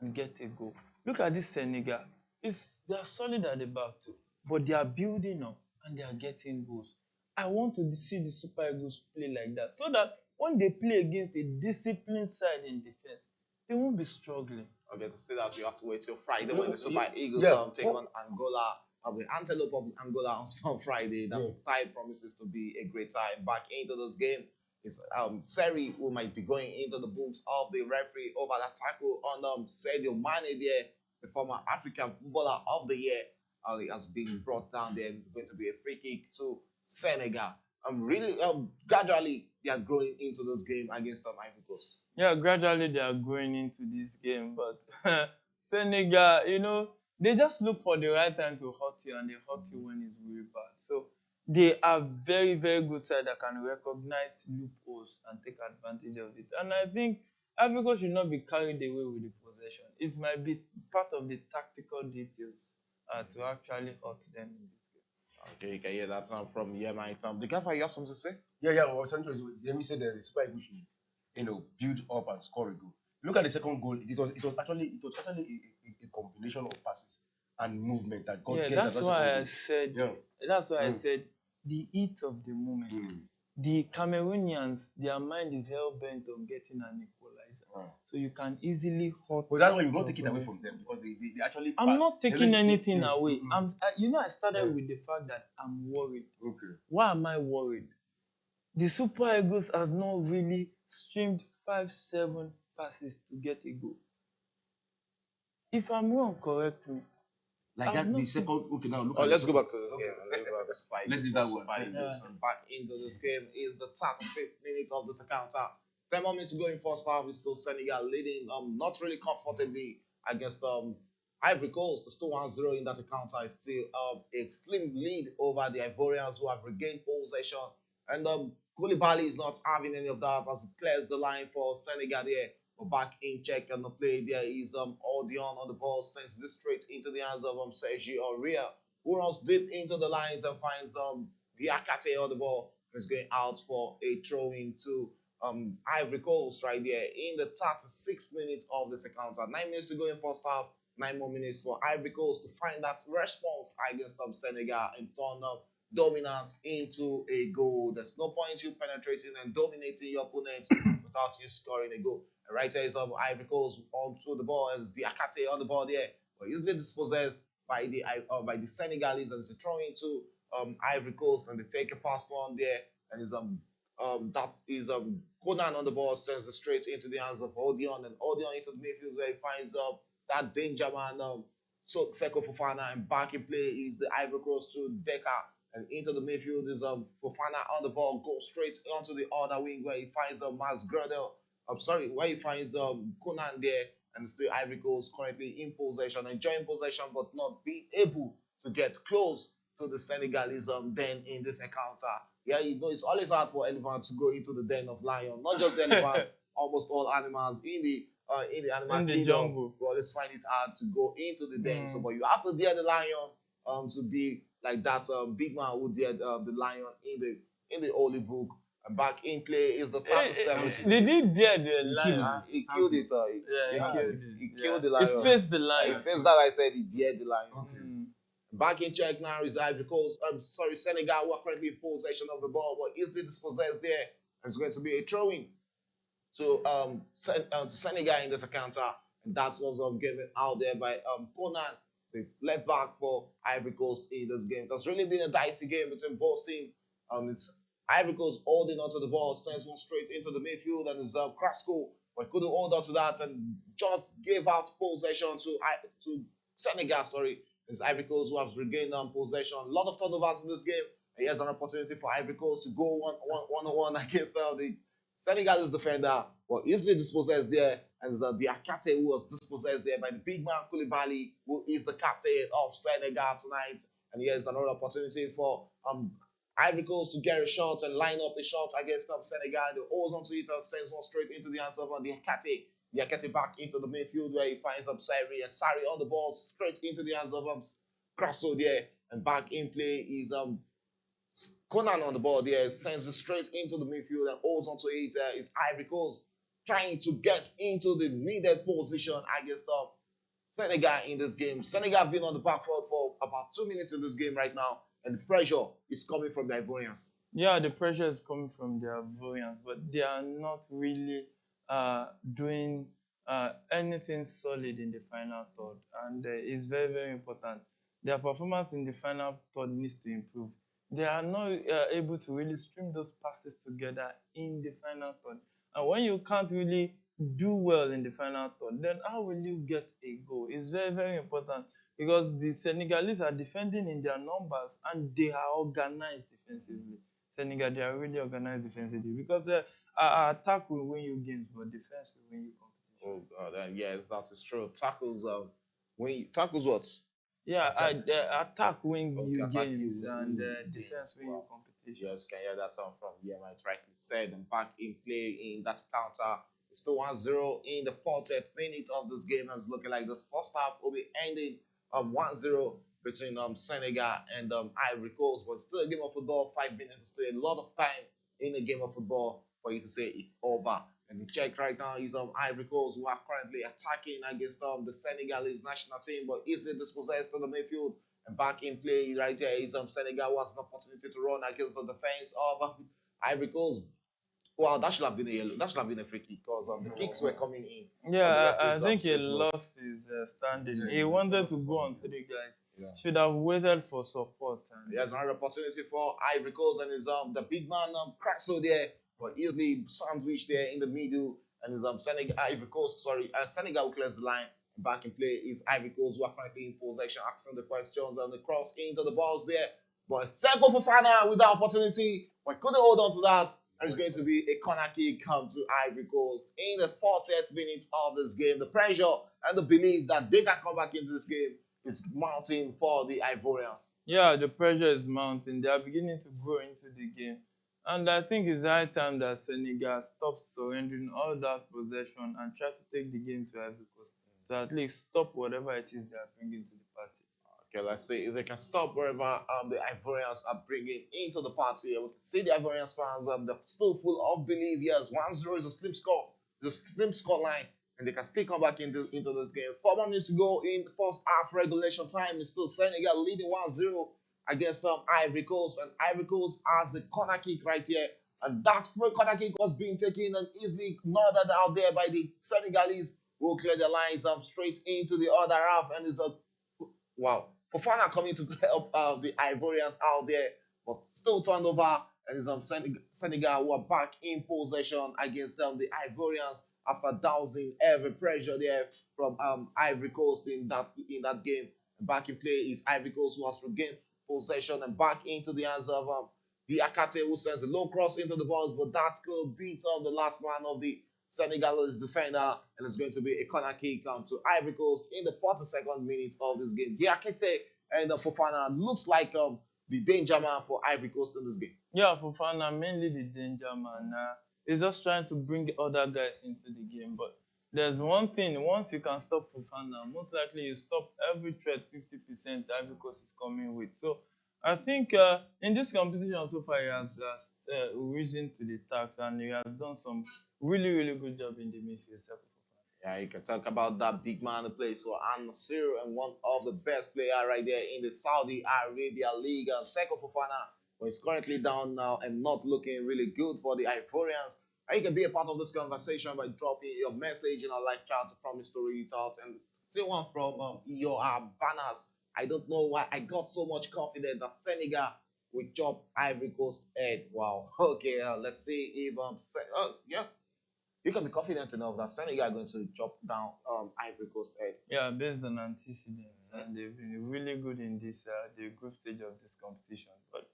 and get a goal. Look at this Senegal. They are solid at the back too, but they are building up and they are getting goals. I want to see the Super Eagles play like that, so that when they play against a disciplined side in defense, they won't be struggling. Okay, to see that you have to wait till Friday when the Super Yeah. Eagles take on Angola. The Antelope of Angola on some Friday. That tie promises to be a great time. Back into this game, it's Seri who might be going into the books of the referee over that tackle on Sadio Mane there, the former African Footballer of the Year. It has been brought down there. It's going to be a free kick to Senegal. Really, gradually they are growing into this game against Ivory Coast. Yeah, gradually they are going into this game, but Senegal, they just look for the right time to hurt you, and they hurt you when it's really bad. So they are very, very good side that can recognize loopholes and take advantage of it. And I think Africa should not be carried away with the possession. It might be part of the tactical details to actually hurt them in this game. Okay, you can hear that from Yemite. The guy, you have something to say? Yeah. Well, essentially, Yemi said the Super Eagles should, build up and score a goal. Look at the second goal. It was actually a combination of passes and movement that got. Yeah, that's why I said. Yeah. That's why I said the heat of the moment. The Cameroonians, their mind is hell bent on getting an equalizer, so you can easily hurt. But that's why you not take it away from them, because they actually. I'm not taking anything away. I started with the fact that I'm worried. Okay. Why am I worried? The Super Eagles has not really streamed 5-7 passes to get a goal. If I'm wrong, correct me. Like that, the second. Okay, now look. Let's go back to this game. Let's do that one. Back into this game is the 35th minute of this encounter. 10 more minutes to go in first half. Is still Senegal leading, not really comfortably against Ivory Coast. Still 1-0 in that encounter. It's still a slim lead over the Ivorians, who have regained possession. And Koulibaly is not having any of that as it clears the line for Senegal there. But back in check on the play, there is Odion on the ball, sends this straight into the hands of Sergi Aurier, who runs deep into the lines and finds Diakate on the ball. He's going out for a throw-in to Ivory Coast right there in the 36th minute of this encounter. 9 minutes to go in first half, 9 more minutes for Ivory Coast to find that response against Senegal and turn up dominance into a goal. There's no point you penetrating and dominating your opponent without you scoring a goal. And right here is Ivory Coast onto the ball, and it's Diakate on the ball there, but easily dispossessed by the Senegalese, and it's a throw into Ivory Coast, and they take a fast one there, and is that is Conan on the ball, sends it straight into the hands of Odion, and Odion into the midfield where he finds that danger man Seko Fofana, and back in play is the Ivory Coast to Deca. And into the midfield is Fofana on the ball, goes straight onto the other wing where he finds Mas Gradel. Where he finds Conan there, and still Ivory Coast currently in possession, enjoying possession, but not being able to get close to the Senegalese den in this encounter. Yeah, it's always hard for elephants to go into the den of lion. Not just the elephants, almost all animals in the animal kingdom. Jungle. We always find it hard to go into the den. So, but you have to dare the lion to be like that big man who dared the lion in the Holy Book. And back in play is the 37th. Did he dare the lion? He killed it. He killed the lion. He faced the lion. He faced that. I said he dared the lion. Okay. Back in check now is Ivory Coast. Senegal, who are currently in possession of the ball, but easily dispossessed there. And it's going to be a throw-in to Senegal in this encounter. And that was given out there by Conan, the left back for Ivory Coast in this game. That's really been a dicey game between both teams. It's Ivory Coast holding onto the ball, sends one straight into the midfield, and it's Krasko, but couldn't hold on to that and just gave out possession to Senegal. It's Ivory Coast who has regained possession. A lot of turnovers in this game, and here's an opportunity for Ivory Coast to go one-on-one against the Senegalese defender, but easily dispossessed there, and it's Diakate who was dispossessed there by the big man Koulibaly, who is the captain of Senegal tonight. And here's another opportunity for Ivory Coast to get a shot and line up a shot against Senegal. They holds onto it and sends one straight into the hands of Diakate. Diakate back into the midfield where he finds Sari, and Sari on the ball straight into the hands of Krasso there. And back in play is Conan on the ball there sends it straight into the midfield and holds onto it. Is Ivory Coast trying to get into the needed position against Senegal in this game. Senegal have been on the back foot for about 2 minutes in this game right now, and the pressure is coming from the Ivorians. Yeah, the pressure is coming from their variants, but they are not really doing anything solid in the final third, and it's very, very important. Their performance in the final third needs to improve. They are not able to really string those passes together in the final third. And when you can't really do well in the final third, then how will you get a goal? It's very, very important because the Senegalese are defending in their numbers and they are organized defensively. Senegal, they are really organized defensively because attack will win you games, but defense will win you competition. Oh God, yes, that is true. Tackles, tackles what? Yeah, attack win Okay, you attack games you and lose defense games. win you Wow. competition. Yes, can hear that sound from it's rightly said. And back in play in that counter. It's still 1-0 in the 40th minute of this game. And it's looking like this first half will be ending 1-0 between Senegal and Ivory Coast. But still a game of football. 5 minutes is still a lot of time in a game of football for you to say it's over. And the check right now is Ivory Coast, who are currently attacking against the Senegalese national team, but easily dispossessed in the midfield. And back in play right there is Senegal, who has an opportunity to run against the defense of Ivory Coast. Well, that should have been a yellow. That should have been a free kick because the kicks were coming in. Yeah, I think he lost his standing. He wanted to go on three guys. Yeah. Should have waited for support. And There's another opportunity for Ivory Coast and his the big man Craxo there, but easily sandwiched there in the middle. And his Senegal Ivory Coast, Senegal clears the line. Back in play is Ivory Coast, who are currently in possession, asking the questions and the cross into the balls there. But Seko Fofana with that opportunity, but couldn't hold on to that. And it's going to be a corner kick come to Ivory Coast in the 40th minute of this game. The pressure and the belief that they can come back into this game is mounting for the Ivorians. yeah, the pressure is mounting. They are beginning to grow into the game. And I think it's high time that Senegal stops surrendering all that possession and try to take the game to Ivory Coast. To at least stop whatever it is they are bringing to the party. Okay, let's see if they can stop wherever the Ivorians are bringing into the party. We can see the Ivorians fans, they're still full of belief. Yes, 1-0 is a slim score, the slim score line, and they can still come back into this game. 4 more minutes to go in the first half regulation time. It's still Senegal leading 1-0 against Ivory Coast, and Ivory Coast has a corner kick right here. And that corner kick was being taken and easily nodded out there by the Senegalese, who will clear the lines straight into the other half, and is a wow. Fofana coming to help the Ivorians out there, but still turned over, and it's Senegal who are back in possession against the Ivorians after dousing every pressure there from Ivory Coast in that game. Back in play is Ivory Coast, who has regained possession and back into the hands of the Akate, who sends a low cross into the balls, but that could beat the last man of the Senegalese defender, and it's going to be a corner kick to Ivory Coast in the 42nd minute of this game. Diakite and Fofana looks like the danger man for Ivory Coast in this game. Yeah, Fofana, mainly the danger man. He's just trying to bring other guys into the game. But there's one thing, once you can stop Fofana, most likely you stop every threat 50% Ivory Coast is coming with. So I think in this competition so far, he has risen to the task and he has done some really, really good job in the midfield. Yeah, you can talk about that big man who plays for Al Nassr and one of the best players right there in the Saudi Arabia League. Seko Fofana, who is currently down now and not looking really good for the Ivorians. And you can be a part of this conversation by dropping your message in our live chat to promise to read it out. And see one from your banners. I don't know why I got so much confidence that Senegal will chop Ivory Coast head. Wow. Okay, let's see if yeah. You can be confident enough that Senegal are going to chop down Ivory Coast head. Yeah, based on antecedents, and they've been really good in this the group stage of this competition. But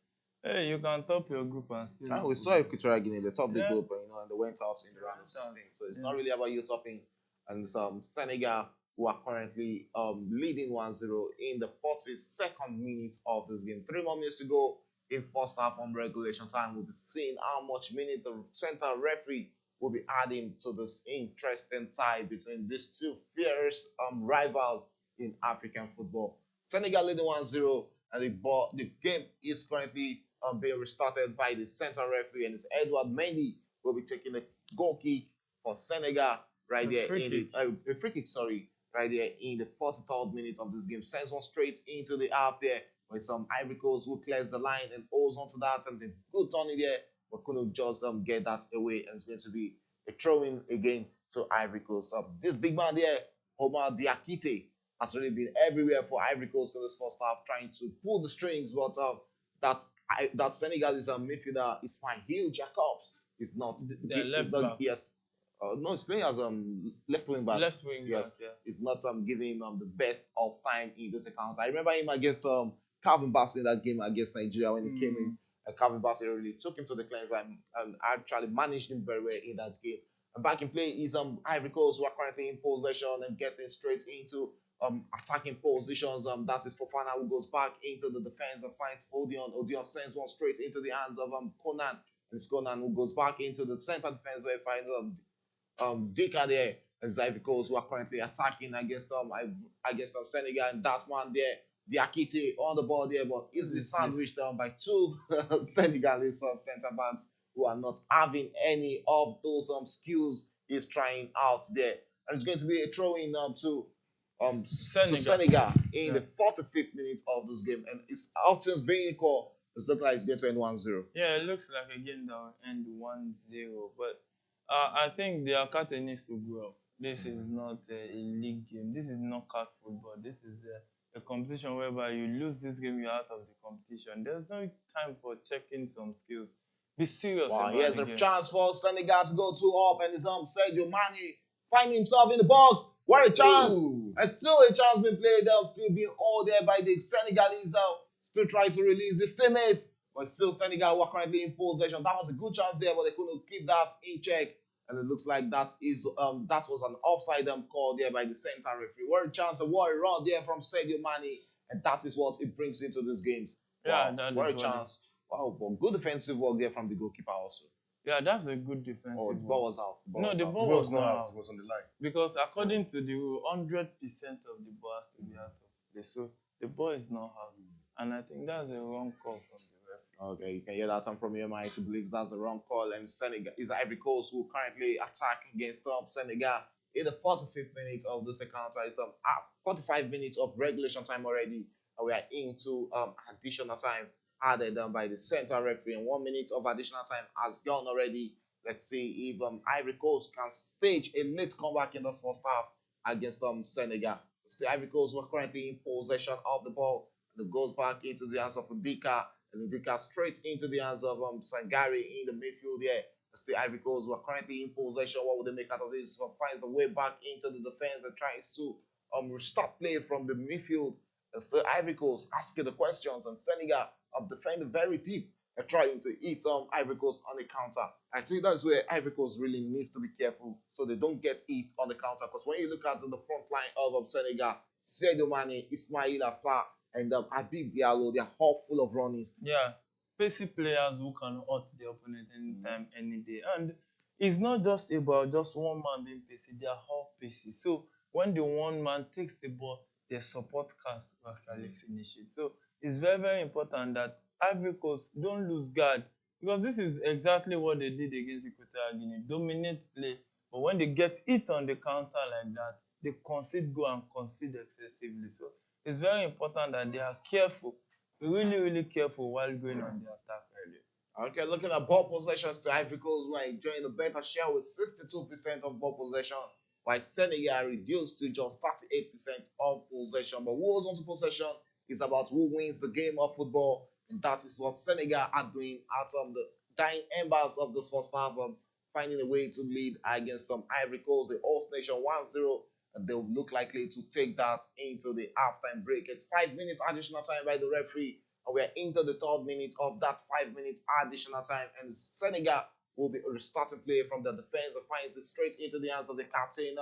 hey, you can top your group and still. We saw Equatorial Guinea, they topped the group, and they went out in the round of 16. So it's not really about you topping. And Senegal, who are currently leading 1-0 in the 42nd minute of this game. 3 more minutes to go in first half on regulation time. We'll be seeing how much minutes the center referee will be adding to this interesting tie between these two fierce rivals in African football. Senegal leading 1-0, and the game is currently being restarted by the center referee, and it's Edward Mendy will be taking a goal kick for Senegal right there in the a free kick, sorry, right there in the 43rd minute of this game. Sends one straight into the half there with some Ivory Coast who clears the line and holds onto that, and the good turn in there, but couldn't just get that away, and it's going to be a throw-in again to Ivory Coast. This big man there, Omar Diakite, has really been everywhere for Ivory Coast in this first half, trying to pull the strings, but that Senegalese midfielder Ismail Jacobs is not. Left back. Yes. No, he's playing as left wing back. Left wing yes. back, yeah. He's not giving him the best of time in this account. I remember him against Calvin Bassey in that game against Nigeria when he came in. Calvin Bassey really took him to the cleanser and actually managed him very well in that game. And back in play is Ivory Coast, who are currently in possession and getting straight into attacking positions. That is Fofana, who goes back into the defense and finds Odion. Odion sends one straight into the hands of Conan. And it's Conan who goes back into the center defense where he finds Dika there. And it's Ivory Coast, who are currently attacking against Senegal. And that one there, Diakite on the ball there, but easily sandwiched down by two Senegalese center backs who are not having any of those skills he's trying out there. And it's going to be a throw-in to Senegal in the 45th minute of this game. And it's Alton's being equal. It's looking like it's going to end 1-0. Yeah, it looks like a game that will end 1-0. But I think the Akate needs to grow up. This is not a league game. This is knockout football. This is a competition whereby you lose this game, you're out of the competition. There's no time for checking some skills. Be serious. Wow, here's a chance for Senegal to go 2 up, and it's Sadio Mane finding himself in the box. What a chance! Ooh. And still a chance being played out, still being all there by the Senegalese, still trying to release his teammates, but still Senegal were currently in possession. That was a good chance there, but they couldn't keep that in check. And it looks like that was an offside call there by the center referee. What a chance and what a run there from Sadio Mane, and that is what it brings into these games. Wow, yeah, what a chance! Wow, but good defensive work there from the goalkeeper also. Yeah, that's a good defensive. Oh, the ball was out. The ball was not out. It was on the line. Because according to the rule, 100% of the ball has to be out of play. So the ball is not out, and I think that's a wrong call from the referee. Okay, you can hear that from your mind. He believes that's a wrong call, and Senegal is Ivory Coast who currently attack against Senegal in the 45th minute of this encounter. It's 45 minutes of regulation time already, and we are into additional time added by the center referee, and 1 minute of additional time has gone already. Let's see if Ivory Coast can stage a late comeback in this first half against Senegal. The Ivory Coast were currently in possession of the ball, and it goes back into the hands of Dika, and Dika straight into the hands of Sangare in the midfield here. The Ivory Coast were currently in possession. What would they make out of this? Finds the way back into the defense and tries to restart play from the midfield. And still Ivory Coast asking the questions, and Senegal defending very deep and trying to eat Ivory Coast on the counter. I think that's where Ivory Coast really needs to be careful so they don't get eat on the counter. Because when you look at the front line of Senegal, Sadio Mane, Ismail Assar, and Habib Diallo, they are all full of runnings. Yeah, pacey players who can hurt the opponent anytime, any day. And it's not just about just one man being pacey, they are all pacey. So when the one man takes the ball, the support cast to actually finish it. So it's very, very important that Ivory Coast don't lose guard, because this is exactly what they did against Equatorial Guinea. Dominate play, but when they get it on the counter like that, they concede goal and concede excessively. So it's very important that they are careful, really, really careful while going on the attack early. Okay, looking at ball possessions to Ivory Coast, who are enjoying the better share with 62% of ball possession, while Senegal reduced to just 38% of possession. But who holds on to possession is about who wins the game of football, and that is what Senegal are doing out of the dying embers of this first half, finding a way to lead against Ivory Coast, the host nation 1-0, and they'll look likely to take that into the halftime break. It's 5 minutes additional time by the referee, and we're into the 3rd minute of that 5 minutes additional time, and Senegal will be restarting play from the defense and finds it straight into the hands of the captain,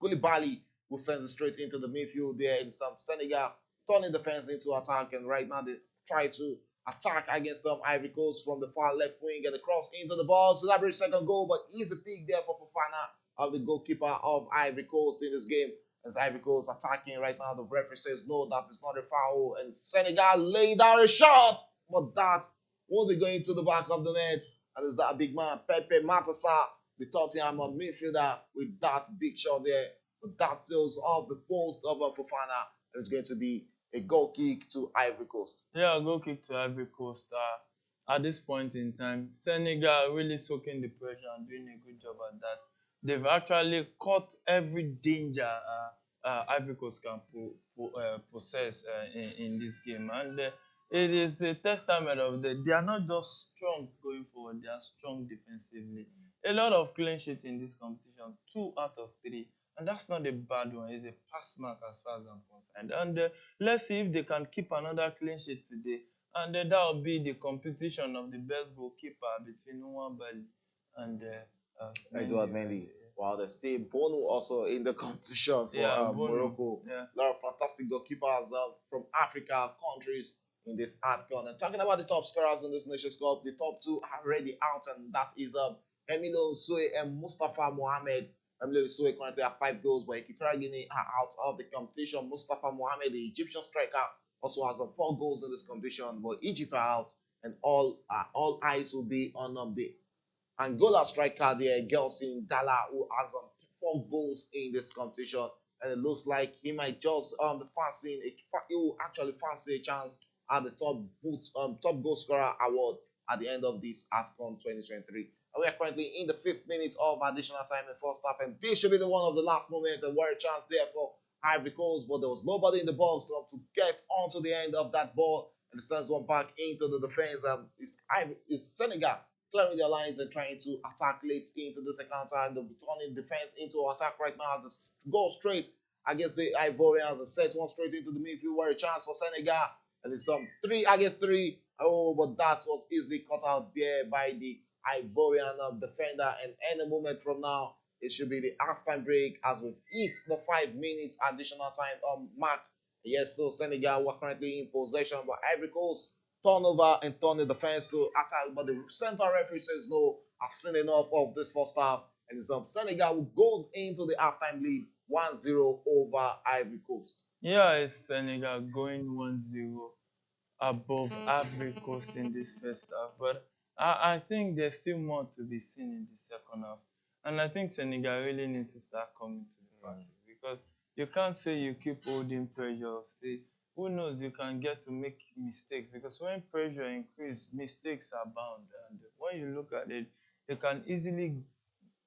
Koulibaly, who sends it straight into the midfield there in Senegal, turning defense into attack, and right now they try to attack against Ivory Coast from the far left wing and the cross into the ball. So that brings second goal, but easy pick there for Fofana, the goalkeeper of Ivory Coast in this game. As Ivory Coast attacking right now, the referee says no, that is not a foul, and Senegal laid out a shot. but that won't be going to the back of the net. And is that big man, Pepe Matassa, the Tottenham midfielder, with that big shot there. But that sails off the post of Fofana. And it's going to be a goal kick to Ivory Coast. Yeah, goal kick to Ivory Coast. At this point in time, Senegal really soaking the pressure and doing a good job at that. They've actually caught every danger Ivory Coast can possess in this game. And it is the testament of that they are not just strong going forward, they are strong defensively. A lot of clean sheets in this competition, 2 out of 3. And that's not a bad one. It's a pass mark as far as I'm concerned. And let's see if they can keep another clean sheet today. And that will be the competition of the best goalkeeper between Nwabali and Edouard Mendy. Wow, there's still Bono also in the competition for Morocco. Yeah. A lot of fantastic goalkeepers from Africa countries in this AFCON. And talking about the top scorers in this Nations Cup, the top 2 are already out, and that is Emilio Nsue and Mustafa Mohamed. Emilio Nsue currently have 5 goals, but Equatorial Guinea are out of the competition. Mustafa Mohamed, the Egyptian striker, also has 4 goals in this competition, but Egypt are out, and all eyes will be on the Angola striker there, Gelson Dalla, who has 4 goals in this competition, and it looks like he might just he will actually fancy a chance at the top goal scorer award at the end of this AFCON 2023. And we are currently in the 5th minute of additional time in the first half, and this should be the one of the last moments, and where a chance there for Ivory Coast, but there was nobody in the box to get onto the end of that ball, and it sends one back into the defense. It's Senegal clearing their lines and trying to attack late into the second time. They'll be turning defense into attack right now as they go straight against the Ivorians and set one straight into the midfield, where a chance for Senegal. And it's 3 against 3. Oh, but that was easily cut out there by the Ivorian defender. And any moment from now, it should be the halftime break as we've hit the 5 minutes additional time mark. Yes, still Senegal were currently in possession, but Ivory Coast turnover and turn the defense to attack, but the central referee says no, I've seen enough of this first half, and it's Senegal who goes into the halftime lead 1-0 over Ivory Coast. Yeah, it's Senegal going 1-0 above Ivory Coast in this first half, but I think there's still more to be seen in the second half, and I think Senegal really needs to start coming to the party, because you can't say you keep holding pressure, say, who knows, you can get to make mistakes, because when pressure increases, mistakes are bound. And when you look at it, you can easily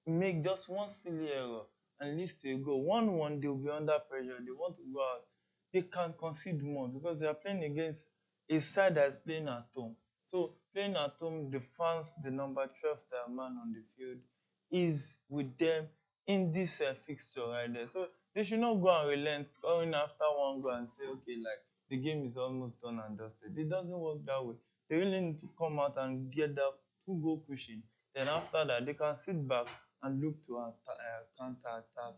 make just one silly error and lead to a goal. 1-1, they'll be under pressure. They want to go out. They can concede more because they are playing against a side that is playing at home. So playing at home, the fans, the number 12 man on the field, is with them in this fixture right there. So they should not go and relent, going after 1 goal and say, okay, like the game is almost done and dusted. It doesn't work that way. They really need to come out and get that 2-goal cushion. Then after that, they can sit back and look to counter-attack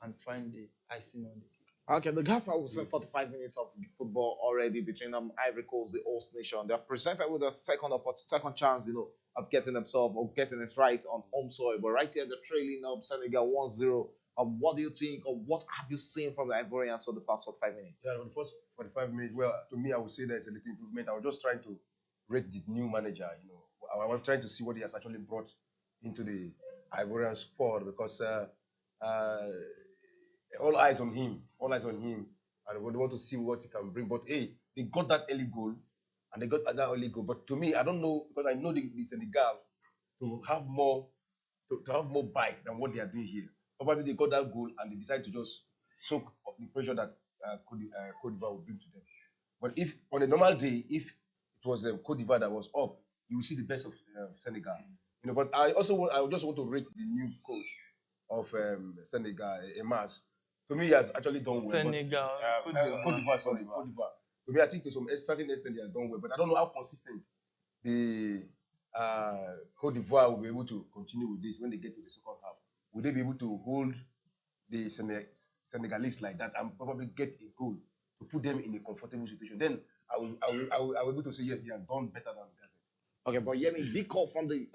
and find the icing on the cake. Okay, the gaffer will send 45 minutes of football already between Ivory Coast, the host nation. They're presented with a second chance, of getting themselves or getting it right on home soil. But right here, they're trailing up Senegal 1-0. What do you think, or what have you seen from the Ivorians for the past 45 minutes? Yeah, for the first 45 minutes, well, to me, I would say there's a little improvement. I was just trying to rate the new manager, I was trying to see what he has actually brought into the Ivorian squad, because all eyes on him, and we want to see what he can bring. But hey, they got that early goal, and they got that early goal. But to me, I don't know, because I know the Senegal to have more bite than what they are doing here. Probably they got that goal and they decided to just soak up the pressure that Cote d'Ivoire would bring to them. But if on a normal day, if it was Cote d'Ivoire that was up, you will see the best of Senegal. But I just want to rate the new coach of Senegal, Emas. To me, he has actually done well. Senegal, Cote d'Ivoire. To me, I think to some certain extent they have done well, but I don't know how consistent the Cote d'Ivoire will be able to continue with this when they get to the second half. Will they be able to hold the Senegalese like that and probably get a goal to put them in a comfortable situation? Then I will be able to say yes, he has done better than Gazette. Okay, but Yemi, big call from the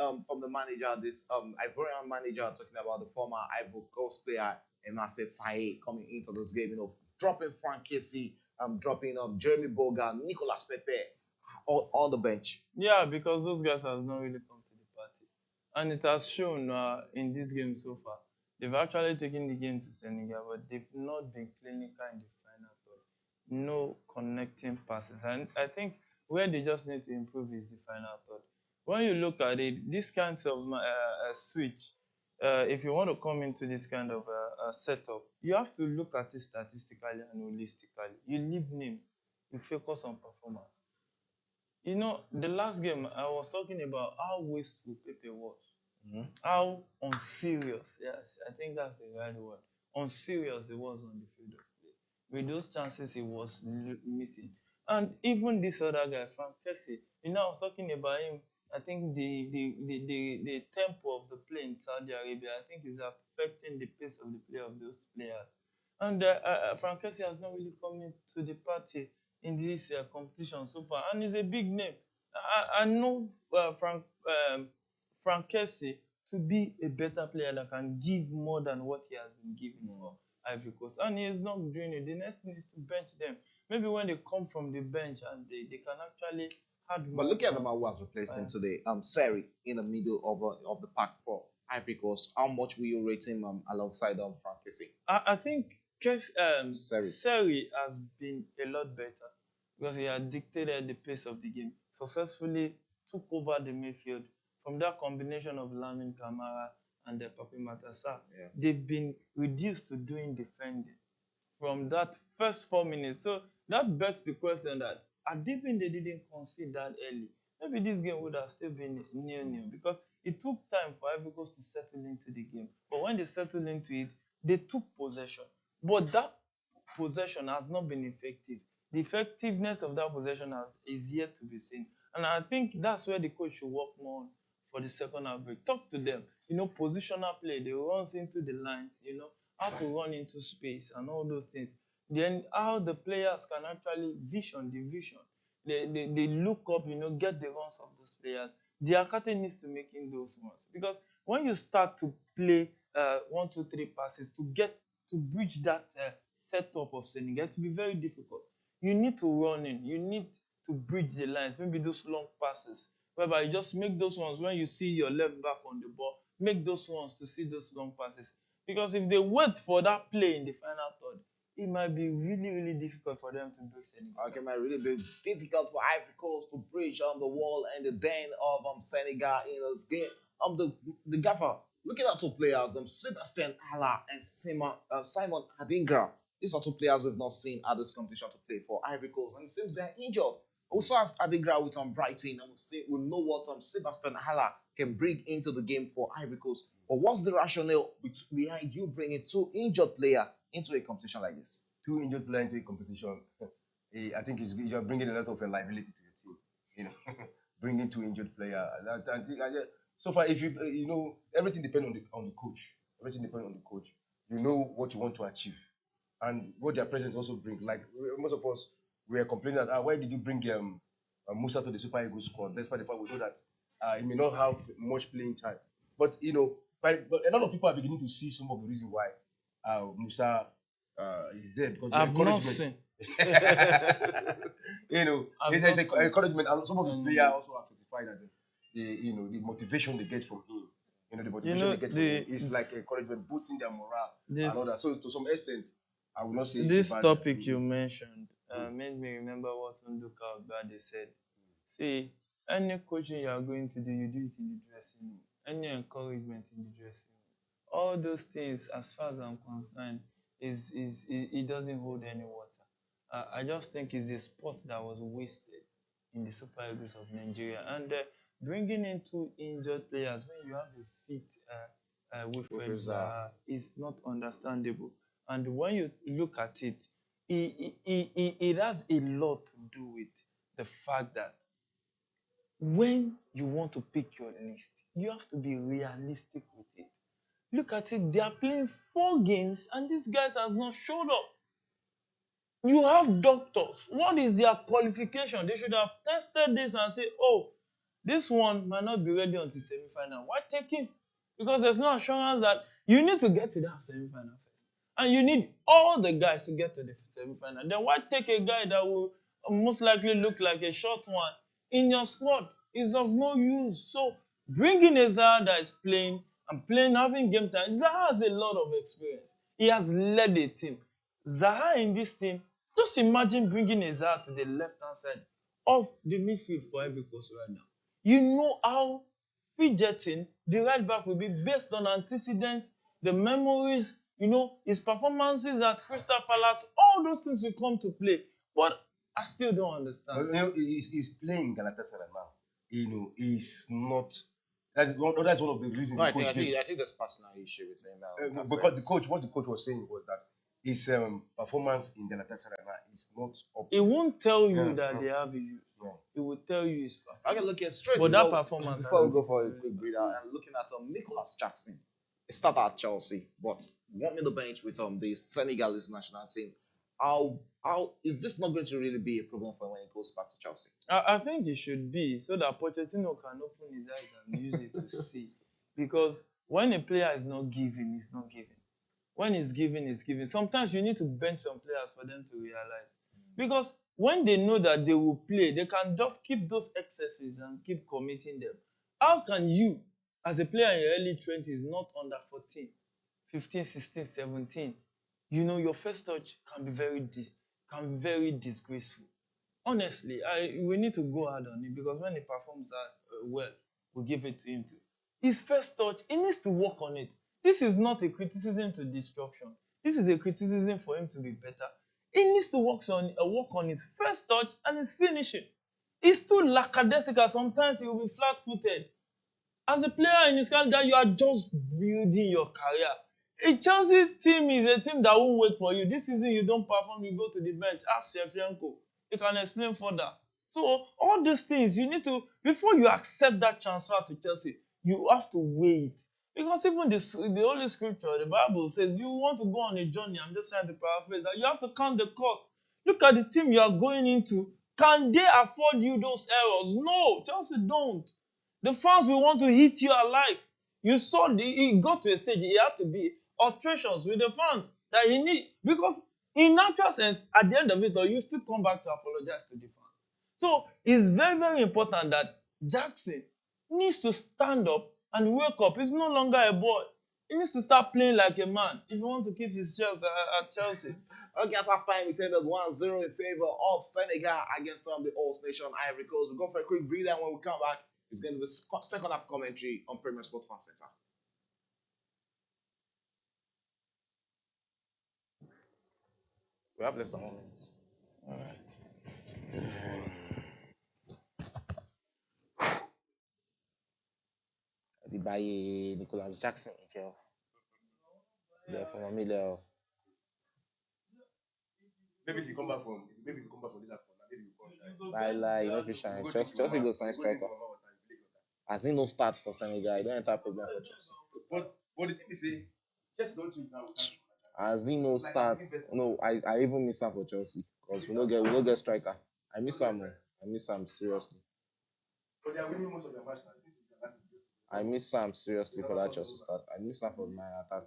manager, this Ivorian manager, talking about the former Ivory Coast player Emas Faye coming into this game, dropping Frank Casey, dropping Jeremy Boga, Nicolas Pepe. on the bench. Yeah, because those guys has not really come to the party, and it has shown in this game so far. They've actually taken the game to Senegal, but they've not been clinical in the final third. No connecting passes, and I think where they just need to improve is the final third. When you look at it, this kind of switch, if you want to come into this kind of setup, you have to look at it statistically and holistically. You leave names, you focus on performance. You know, the last game I was talking about how wasteful Pepe was, how unserious. Yes, I think that's the right word. Unserious he was on the field of play. With those chances he was missing, and even this other guy, Frank Kessie. You know, I was talking about him. I think the tempo of the play in Saudi Arabia, I think, is affecting the pace of the play of those players. And Frank Kessie has not really come into the party in this competition so far, and he's a big name. I know Frank Kessie to be a better player that can give more than what he has been giving for Ivory Coast, and he is not doing it. The next thing is to bench them. Maybe when they come from the bench and they can actually add more. But look at the man who has replaced him today. Seri in the middle of the pack for Ivory Coast. How much will you rate him alongside Frank Kessie? I think Seri has been a lot better because he had dictated the pace of the game, successfully took over the midfield from that combination of Lamine Camara and Papi Matassa. Yeah. They've been reduced to doing defending from that first 4 minutes. So that begs the question that had they didn't concede that early, maybe this game would have still been nil-nil because it took time for Ivory Coast to settle into the game. But when they settled into it, they took possession. But that possession has not been effective. The effectiveness of that possession is yet to be seen. And I think that's where the coach should work more on for the second half break. Talk to them. You know, positional play. They runs into the lines, you know, how to run into space and all those things. Then how the players can actually vision the vision. They look up, you know, get the runs of those players. The Akate needs to make in those ones. Because when you start to play 1, 2, 3 passes to bridge that setup of Senegal, it will be very difficult. You need to run in. You need to bridge the lines. Maybe those long passes, whereby you just make those ones when you see your left back on the ball. Make those ones to see those long passes. Because if they wait for that play in the final third, it might be really, really difficult for them to break Senegal. Okay, might really be difficult for Ivory Coast to bridge on the wall and the den of Senegal in this game. The gaffer, looking at two players, Sebastian Haller and Simon Adingra. These are two players we've not seen at this competition to play for Ivory Coast, and it seems they're injured. Also, as Adingra with Brighton, and we know what Sebastian Haller can bring into the game for Ivory Coast. But what's the rationale behind you bringing two injured players into a competition like this? Two injured players into a competition, I think you're bringing a lot of liability to your team. You know, bringing two injured players. So far, if you know, everything depends on the coach. Everything depends on the coach. You know what you want to achieve, and what their presence also bring. Like most of us, we are complaining that why did you bring Musa to the Super Eagles squad? Despite the fact we know that he may not have much playing time, but you know, but a lot of people are beginning to see some of the reason why Musa is there because I've not seen. You know, there's encouragement, and some of the players also are certified that the motivation they get from him, the motivation they get from him is like encouragement, boosting their morale and all that. So to some extent, I will not say this topic you mentioned made me remember what Unduka Ogbade said. See, any coaching you are going to do, you do it in the dressing room. Any encouragement in the dressing room. All those things, as far as I'm concerned, it doesn't hold any water. I just think it's a sport that was wasted in the Super Eagles of Nigeria. And bringing in two injured players when you have a fit Wilfred is not understandable. And when you look at it, it has a lot to do with the fact that when you want to pick your list, you have to be realistic with it. Look at it, they are playing 4 games and these guys has not showed up. You have doctors. What is their qualification? They should have tested this and say, oh, this one might not be ready until semi-final. Why take him? Because there's no assurance that you need to get to that semi-final first. And you need all the guys to get to the semi-final. Then why take a guy that will most likely look like a short one in your squad is of no use. So bringing a Zaha that is playing and playing, having game time, Zaha has a lot of experience. He has led a team. Zaha in this team, just imagine bringing a Zaha to the left-hand side of the midfield for Ivory Coast right now. You know how fidgeting the right back will be based on antecedents, the memories, his performances at Crystal Palace, all those things will come to play. But I still don't understand. But, he's playing Galatasaray now. He's not. That's one of the reasons. No, I think there's personal issue with him. Because what the coach was saying was that his performance in Galatasaray now is not up. He won't tell you that they have issues. Yeah. He will tell you his performance. I can look at straight. But that performance. Before we go for a quick breather, and looking at Nicholas Jackson, he started at Chelsea, but went on the bench with the Senegalese national team. How is this not going to really be a problem for him when he goes back to Chelsea? I think it should be, so that Pochettino can open his eyes and use it to see. Because when a player is not giving, he's not giving. When he's giving, he's giving. Sometimes you need to bench some players for them to realize. Because when they know that they will play, they can just keep those excesses and keep committing them. How can you, as a player in your early 20s, not under 14, 15, 16, 17, your first touch can be very disgraceful. Honestly, we need to go hard on him, because when he performs well, we'll give it to him too. His first touch, he needs to work on it. This is not a criticism to destruction. This is a criticism for him to be better. He needs to work on his first touch and his finishing. He's too lackadaisical. Sometimes he will be flat-footed. As a player in his career, you are just building your career. A Chelsea team is a team that won't wait for you. This season you don't perform, you go to the bench. Ask Shevchenko. He can explain further. So all these things, you need to, before you accept that transfer to Chelsea, you have to wait. Because even the Holy Scripture, the Bible says, you want to go on a journey. I'm just trying to paraphrase that. You have to count the cost. Look at the team you are going into. Can they afford you those errors? No, Chelsea don't. The fans will want to hit you alive. You saw he got to a stage, he had to be alterations with the fans that he need. Because in natural sense, at the end of it all, you still come back to apologize to the fans. So it's very, very important that Jackson needs to stand up and wake up. He's no longer a boy. He needs to start playing like a man if he wants to keep his shares at Chelsea. Okay, at halftime, it ended 1-0 in favor of Senegal against the host nation, Ivory Coast. We'll go for a quick breather, and when we come back, it's going to be second half commentary on Premier Sports Fan Center. We have less than 1 minute. All right. The by Nicholas Jackson, yeah, from Amelia. Maybe if you come back from this afternoon, maybe you come. Chelsea goes sign striker. As he no starts for Senegal, I don't enter problem for Chelsea. But the thing is, Chelsea don't think now. As he no starts, no, I even miss him for Chelsea because we don't get striker. I miss him seriously. But they are winning most of their matches. I miss Sam seriously for that Chelsea start. I miss Sam for my attack.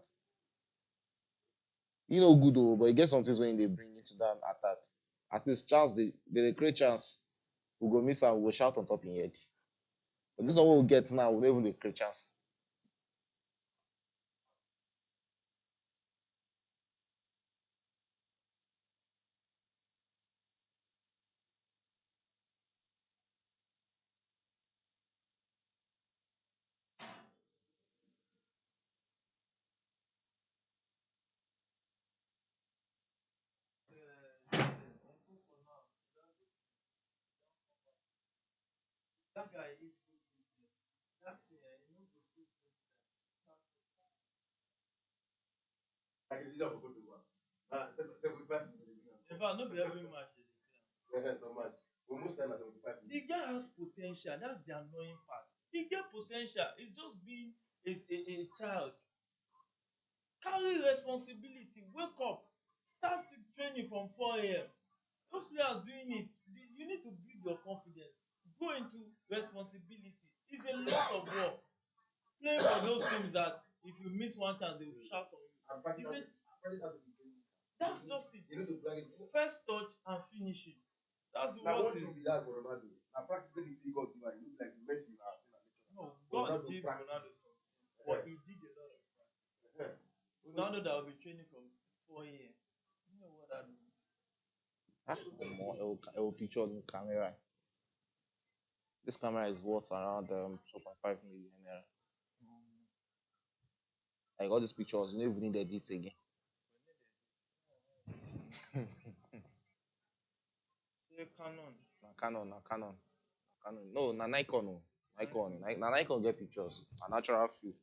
Good though, but you get some things when they bring into that attack. At least chance, they create chance. We go miss Sam, we go shout on top in head. But this is what we get now, we don't even create chance. That guy is that's Like it is a good one. 75 in fact, not every match. So much. But most times 75 The guy has potential. That's the annoying part. He get potential. It's just being a child. Carry responsibility. Wake up. Start training from 4 a.m. Those players doing it. You need to build your confidence. Go into responsibility. It's a lot of work. Playing for those teams that if you miss one chance, they will shout on you. That's just it. First touch and finishing. That's Now what one is. thing be that for Ronaldo. Now practice let me see God give am. You look like Messi now. No, God Ronaldo did practice. Ronaldo something, but he did a lot of practice. Ronaldo that will be training from 4 a.m. You know what that means? It will picture on the camera. This camera is worth around 2.5 million naira. Like all these pictures, you don't even need edit again. Say Canon. Canon. No, na Nikon. No. Nikon get pictures. A natural feel.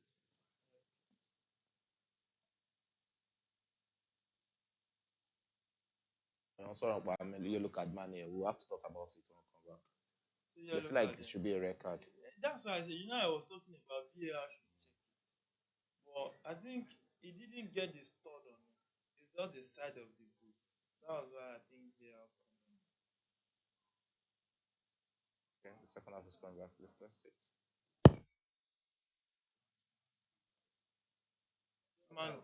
Also, about yellow card man here. We'll have to talk about it when we come back. Say I feel like it should be a record. That's why I say, I was talking about VAR should check it. But I think he didn't get the stud on it. It's just the side of the boot. That was why I think VAR come in. Okay, the second half is coming back. Let's see. Man,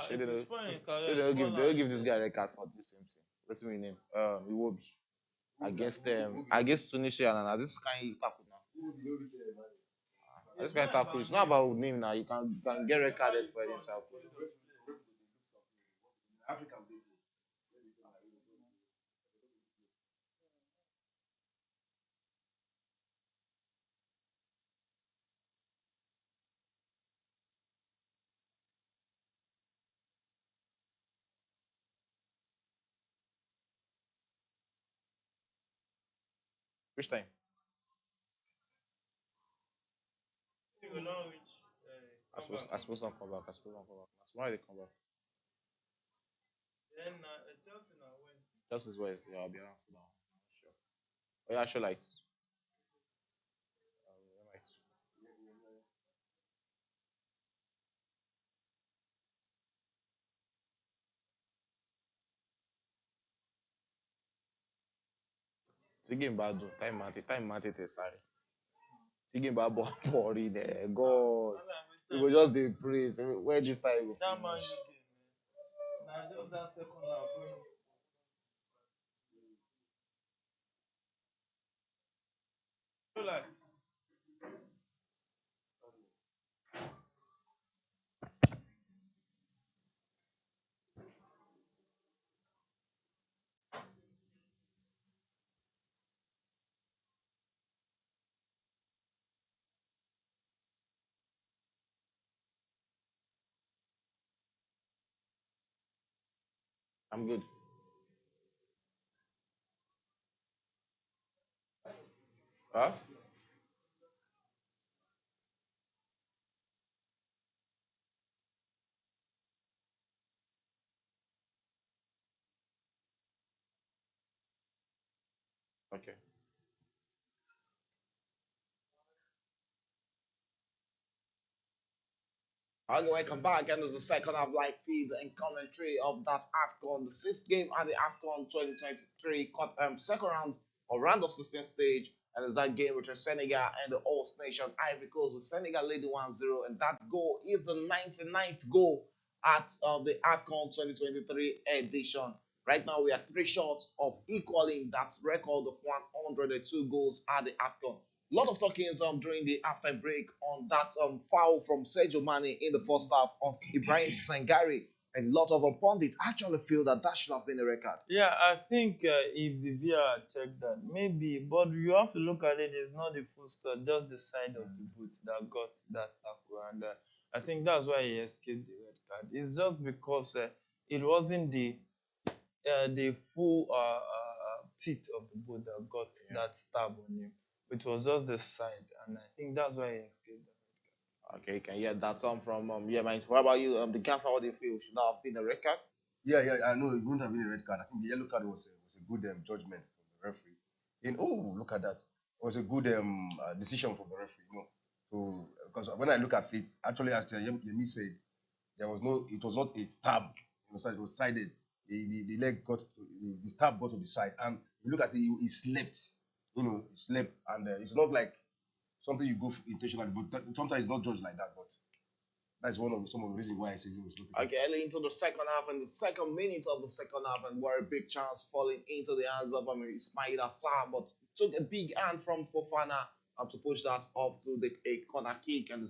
Should if they it's fine in career, should it's they'll give this guy a red card for this same thing. What's my name? Iwobi. Against Tunisia and this kind of tackle now. This kind of tackle. It's not about name now. You can get red carded for any tackle. African based. Which time? You will not reach. I suppose not come back. Tomorrow they come back. Then Chelsea now Wednesday. Just as well as I'll be around for now. Sure. Oh yeah, sure lights. Lights. Sige ba do time mate te sorry. Sige ba body there. God. We go just dey praise. Where this time go That man finish? you game, man. Now just that second half when you like. I'm good. Huh? Okay. Okay, welcome back. And there's the second half live feed and commentary of that AFCON, the sixth game at the AFCON 2023 second round or round of 16 stage. And there's that game between Senegal and the host nation Ivory Coast with Senegal leading 1-0. And that goal is the 99th goal at the AFCON 2023 edition. Right now, we are 3 shots of equaling that record of 102 goals at the AFCON. A lot of talkings during the after break on that foul from Sergio Mane in the first half on Ibrahim Sangare, and a lot of pundits actually feel that should have been a record. Yeah, I think if the VR checked that, maybe, but you have to look at it. It's not the full stop, just the side of the boot that got that tackle, and I think that's why he escaped the red card. It's just because it wasn't the full teeth of the boot that got that stab on him. It was just the side, and I think that's why he escaped the red card. Okay, you can hear that song from man. What about you? The gaffer, what do you feel should not have been a record? Yeah, I know it wouldn't have been a red card. I think the yellow card was a good judgment from the referee. And look at that, it was a good decision from the referee. So because when I look at it, actually, as Yemi said, it was not a stab. It was sided. The leg got the stab got to the side, and you look at it, he slept. He slept, and it's not like something you go intentionally, but sometimes it's not judged like that. But That's some of the reasons why I say he was not taking. Okay, early into the second half, and the second minute of the second half, and were a big chance falling into the hands of Ismail Assar, but took a big hand from Fofana to push that off to a corner kick, and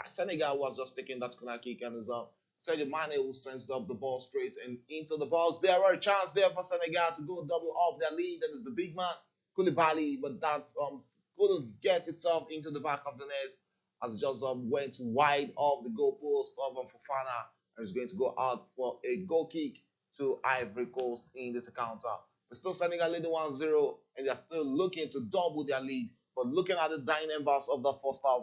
Senegal was just taking that corner kick, and Sadio Mane who sends up the ball straight and into the box. There were a chance there for Senegal to go double up their lead, and it's the big man Koulibaly, but that's couldn't get itself into the back of the net as it just went wide off the goalpost of Fofana and is going to go out for a goal kick to Ivory Coast in this encounter. We're still Senegal leading 1-0, and they're still looking to double their lead. But looking at the dying embers of the first half,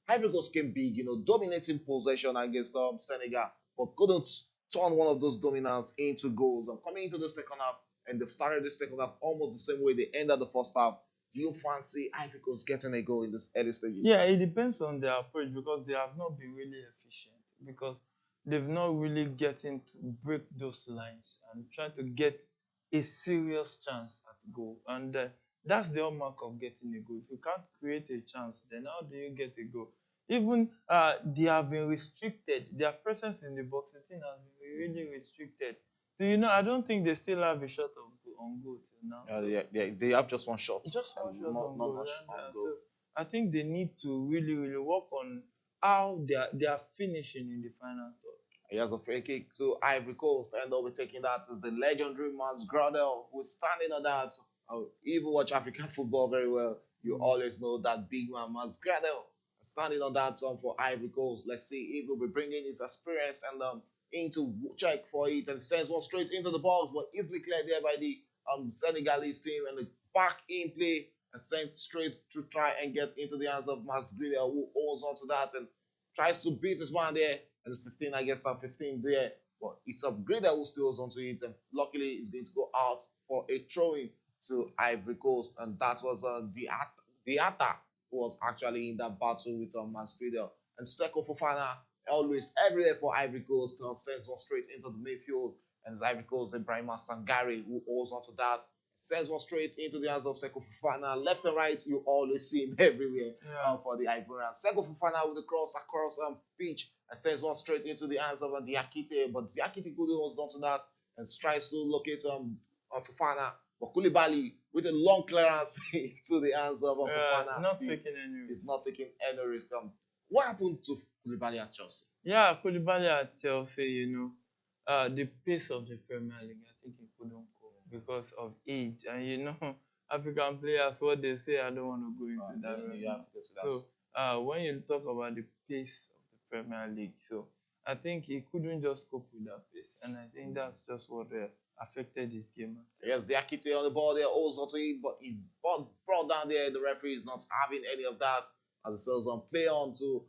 Ivory Coast came big, dominating possession against Senegal, but couldn't turn one of those dominance into goals. Coming into the second half, and they've started the second half almost the same way they ended the first half. Do you fancy Ivory Coast getting a goal in this early stages? Yeah, it depends on their approach because they have not been really efficient because they've not really getting to break those lines and try to get a serious chance at goal. And that's the hallmark of getting a goal. If you can't create a chance, then how do you get a goal? Even they have been restricted. Their presence in the box, the thing has been really restricted. So, I don't think they still have a shot on goal till now. They have just one shot. Just one shot not on goal. much And, on goal. so I think they need to really, really work on how they are finishing in the final third. He has a free kick to Ivory Coast, and they'll be taking that as the legendary Mans Gradel, who's standing on that. If you watch African football very well, you always know that big man Mans Gradel standing on that for Ivory Coast. Let's see if he'll be bringing his experience and into check for it, and sends one straight into the box, but easily cleared there by the Senegalese team, and the back in play and sent straight to try and get into the hands of Mans Gradel, who holds on to that and tries to beat his man there. And it's 15, I guess, 15 there. But it's a Gradel who still holds onto it, and luckily it's going to go out for a throw-in to Ivory Coast. And that was the attack who was actually in that battle with Mans Gradel. And Seko Fofana, always everywhere for Ivory Coast, sends one straight into the midfield. And it's Ivory Coast, Ibrahima Sangare, who holds onto that. Sends one straight into the hands of Seko Fofana. Left and right, you always see him everywhere for the Ivorians. Seko Fofana with the cross across pitch and sends one straight into the hands of Diakite. But Diakite couldn't hold on to that and tries to locate Fofana. But Koulibaly with a long clearance to the hands of Fofana. Not taking any risk. He's not taking any risk. What happened to Koulibaly at Chelsea? Yeah, Koulibaly at Chelsea, the pace of the Premier League, I think he couldn't cope because of age. And African players, what they say, I don't want to go into that. You have to go to that. So when you talk about the pace of the Premier League, so I think he couldn't just cope with that pace. And I think that's just what affected his game. Yes, the Akite on the ball there, also to it, but he brought down there. The referee is not having any of that. As it says play on to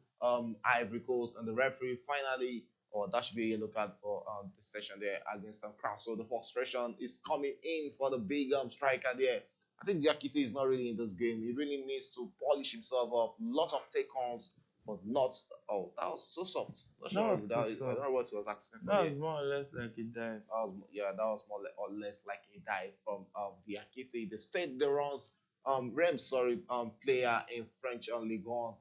Ivory Coast, and the referee finally, that should be a yellow card for the session there against Kraus. So the frustration is coming in for the big striker there. I think Diakite is not really in this game. He really needs to polish himself up. Lot of take-ons, but not. Oh, that was so soft. I don't know what he was asking for. That was more or less like a dive. That was more or less like a dive from Diakite. The Stade de Reims player in French Ligue 1.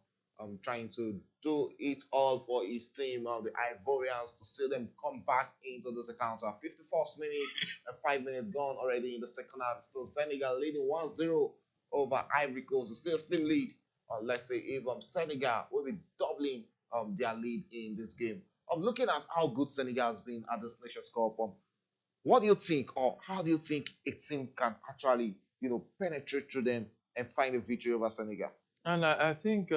Trying to do it all for his team, the Ivorians, to see them come back into this encounter. 51st minute and 5 minutes gone already in the second half. Still Senegal leading 1-0 over Ivory Coast. It's still a slim lead. Let's say if Senegal will be doubling their lead in this game. Looking at how good Senegal has been at this Nations Cup, what do you think, or how do you think a team can actually, penetrate through them and find a victory over Senegal? And I think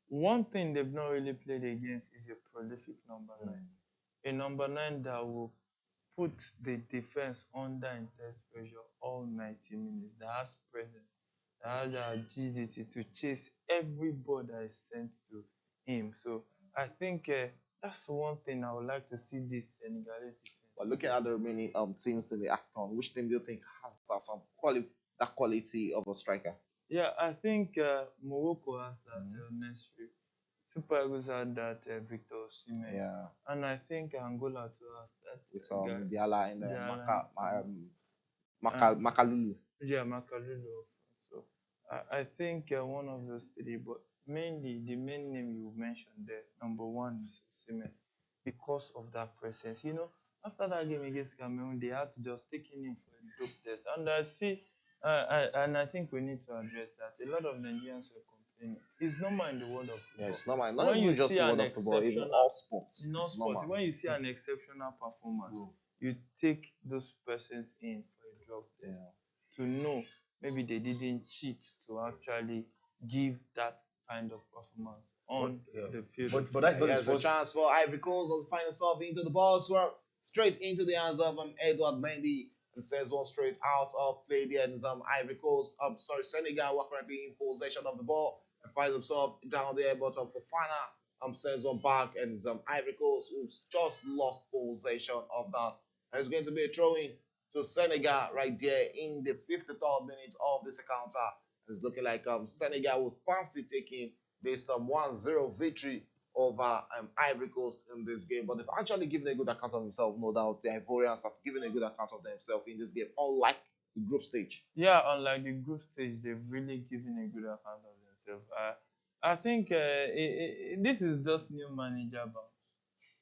one thing they've not really played against is a prolific number 9. A number 9 that will put the defense under intense pressure all 90 minutes, that has presence, that has the agility to chase every ball that is sent to him. So I think that's one thing I would like to see this Senegalese defense. But looking at the remaining teams in the AFCON, which team do you think has that quality of a striker? Yeah, I think Morocco has that necessary. Super Eagles had that Victor Osimhen. Yeah. And I think Angola too has that. With Diala and Makalulu. Yeah, Makalulu. So I think one of those three. But mainly the main name you mentioned there, number one is Osimhen, because of that presence. After that game against Cameroon, they had to just take him in for a dope test. And I think we need to address that. A lot of Nigerians were complaining. It's normal in the world of football. Yeah, it's normal. Not When even you just see the an world of football, even exceptional all sports. in all It's sports, normal. when you see an exceptional performance, Mm. you take those persons in for a drug test to know maybe they didn't cheat to actually give that kind of performance on the field. But that's not his Here's the first. chance for Ivory Coast to find himself into the ball, straight into the hands of Edward Mendy, and sends one straight out of play there. And Ivory Coast, Senegal were currently in possession of the ball and finds himself down there, but Fofana sends one back, and Ivory Coast, who's just lost possession of that. And it's going to be a throw-in to Senegal right there in the 53rd minute of this encounter. It's looking like Senegal will fancy taking this 1-0 victory over Ivory Coast in this game. But they've actually given a good account of themselves, no doubt. The Ivorians have given a good account of themselves in this game, unlike the group stage. Yeah, unlike the group stage, they've really given a good account of themselves. I think this is just new manager bounce.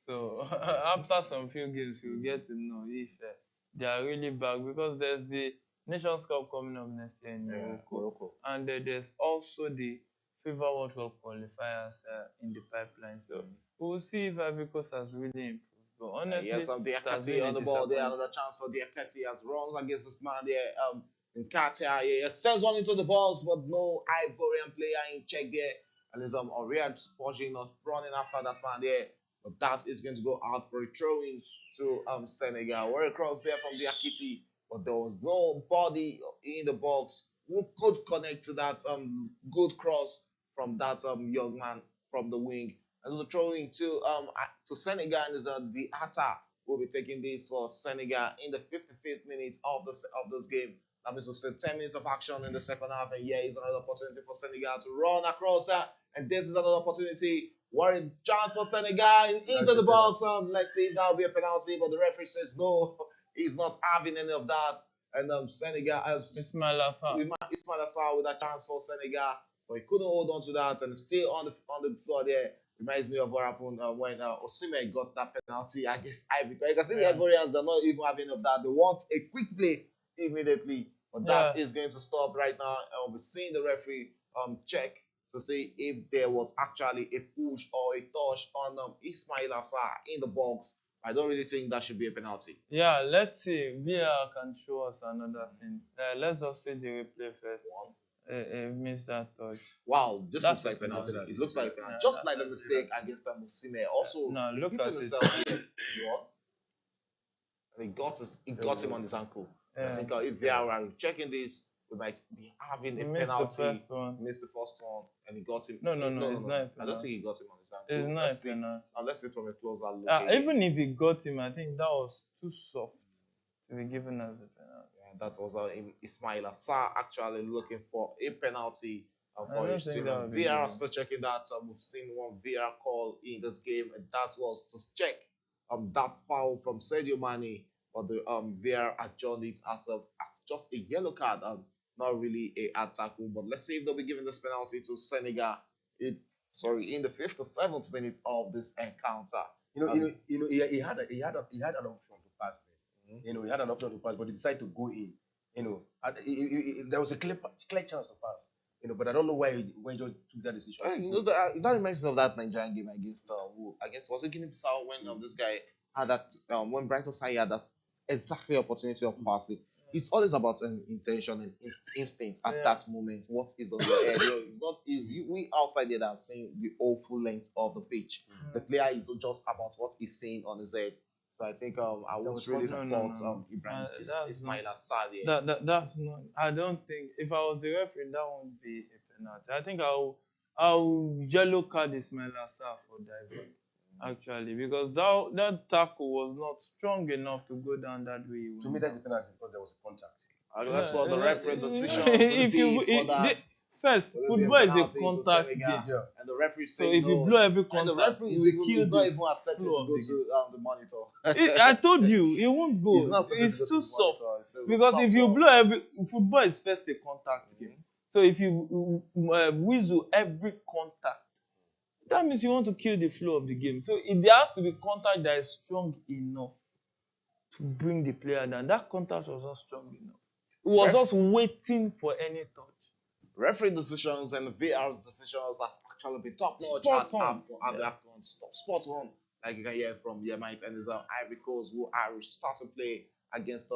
So after some few games, you'll get to know if they are really back, because there's the Nations Cup coming up next year in Morocco. And there's also the FIFA World Cup qualifiers in the pipeline. So we'll see if Ivory Coast has really improved. But honestly, yes, Diakate on the ball there. Another chance for Diakate as runs against this man there. Nkata sends one into the balls, but no Ivorian player in check there. And there's Oriad Sponging not running after that man there. But that is going to go out for a throw-in to Senegal. We're across there from Diakite, but there was nobody in the box who could connect to that good cross from that young man from the wing. And there's a throw-in to Senegal, and the Atta will be taking this for Senegal in the 55th minute of this game. That means we've said 10 minutes of action in the second half, and here is another opportunity for Senegal to run across that. And this is another opportunity. What a chance for Senegal into the box. Let's see if that'll be a penalty, but the referee says no, he's not having any of that. And Senegal has Ismail Assar with a chance for Senegal, but he couldn't hold on to that, and still on the floor there. Reminds me of what happened when Osimhen got that penalty against Ivory Coast. You can see the Ivorians, they're not even having of that. They want a quick play immediately, but that is going to stop right now. And we're seeing the referee check to see if there was actually a push or a touch on Ismail Assar in the box. I don't really think that should be a penalty. Yeah, let's see. VR can show us another thing. Let's just see the replay first. Missed that touch. Wow, this looks like penalty. It looks like penalty. Just like the mistake against Osimhen. Also, look at himself here. And he got him on his ankle. I think if they are checking this, we might be having a penalty. Missed the first one, and he got him. No, it's not. I don't think he got him on his ankle. It's not a penalty. Let's see from a closer look. Even if he got him, I think that was too soft to be given as a penalty. Yeah, that was Ismail Assar actually looking for a penalty for his team. VR still checking that. We've seen one VR call in this game, and that was to check that foul from Sadio Mane, but the VR adjourned it as just a yellow card. Not really a hard tackle, but let's see if they'll be giving this penalty to Senegal. In the 57th minute of this encounter. He had an option to pass there. He had an option to pass, but he decided to go in. There was a clear chance to pass. But I don't know why he just took that decision. That reminds me of that Nigerian game against was it Guinea-Bissau when this guy had that when Brighton Sai had that exactly opportunity of passing. It's always about intention and instinct at that moment. What is on your head? It's not easy. We outside there that are seeing the whole full length of the pitch. The player is just about what he's seeing on his head. So I think I won't really support Ibrahim Ismail Assar there. That's not. I don't think if I was the referee, that won't be a penalty. I think I'll yellow card Ismail Assar for diving. Actually, because that tackle was not strong enough to go down that way. To me, that's a penalty because there was a contact. That's what the referee decision. First, football is a contact game, and the referee so if you blow every contact, and the referee is not even accepted to go to the monitor. I told you, it won't go. It's too soft. Because if you blow football is first a contact game. So if you whistle every contact, that means you want to kill the flow of the game. So there has to be contact that is strong enough to bring the player down. That contact was not strong enough. It was just waiting for any touch. Referee decisions and VR decisions has actually been top notch at the AFCON. Spot on, like you can hear from Yemite and his Ivory Coast, who are starting play against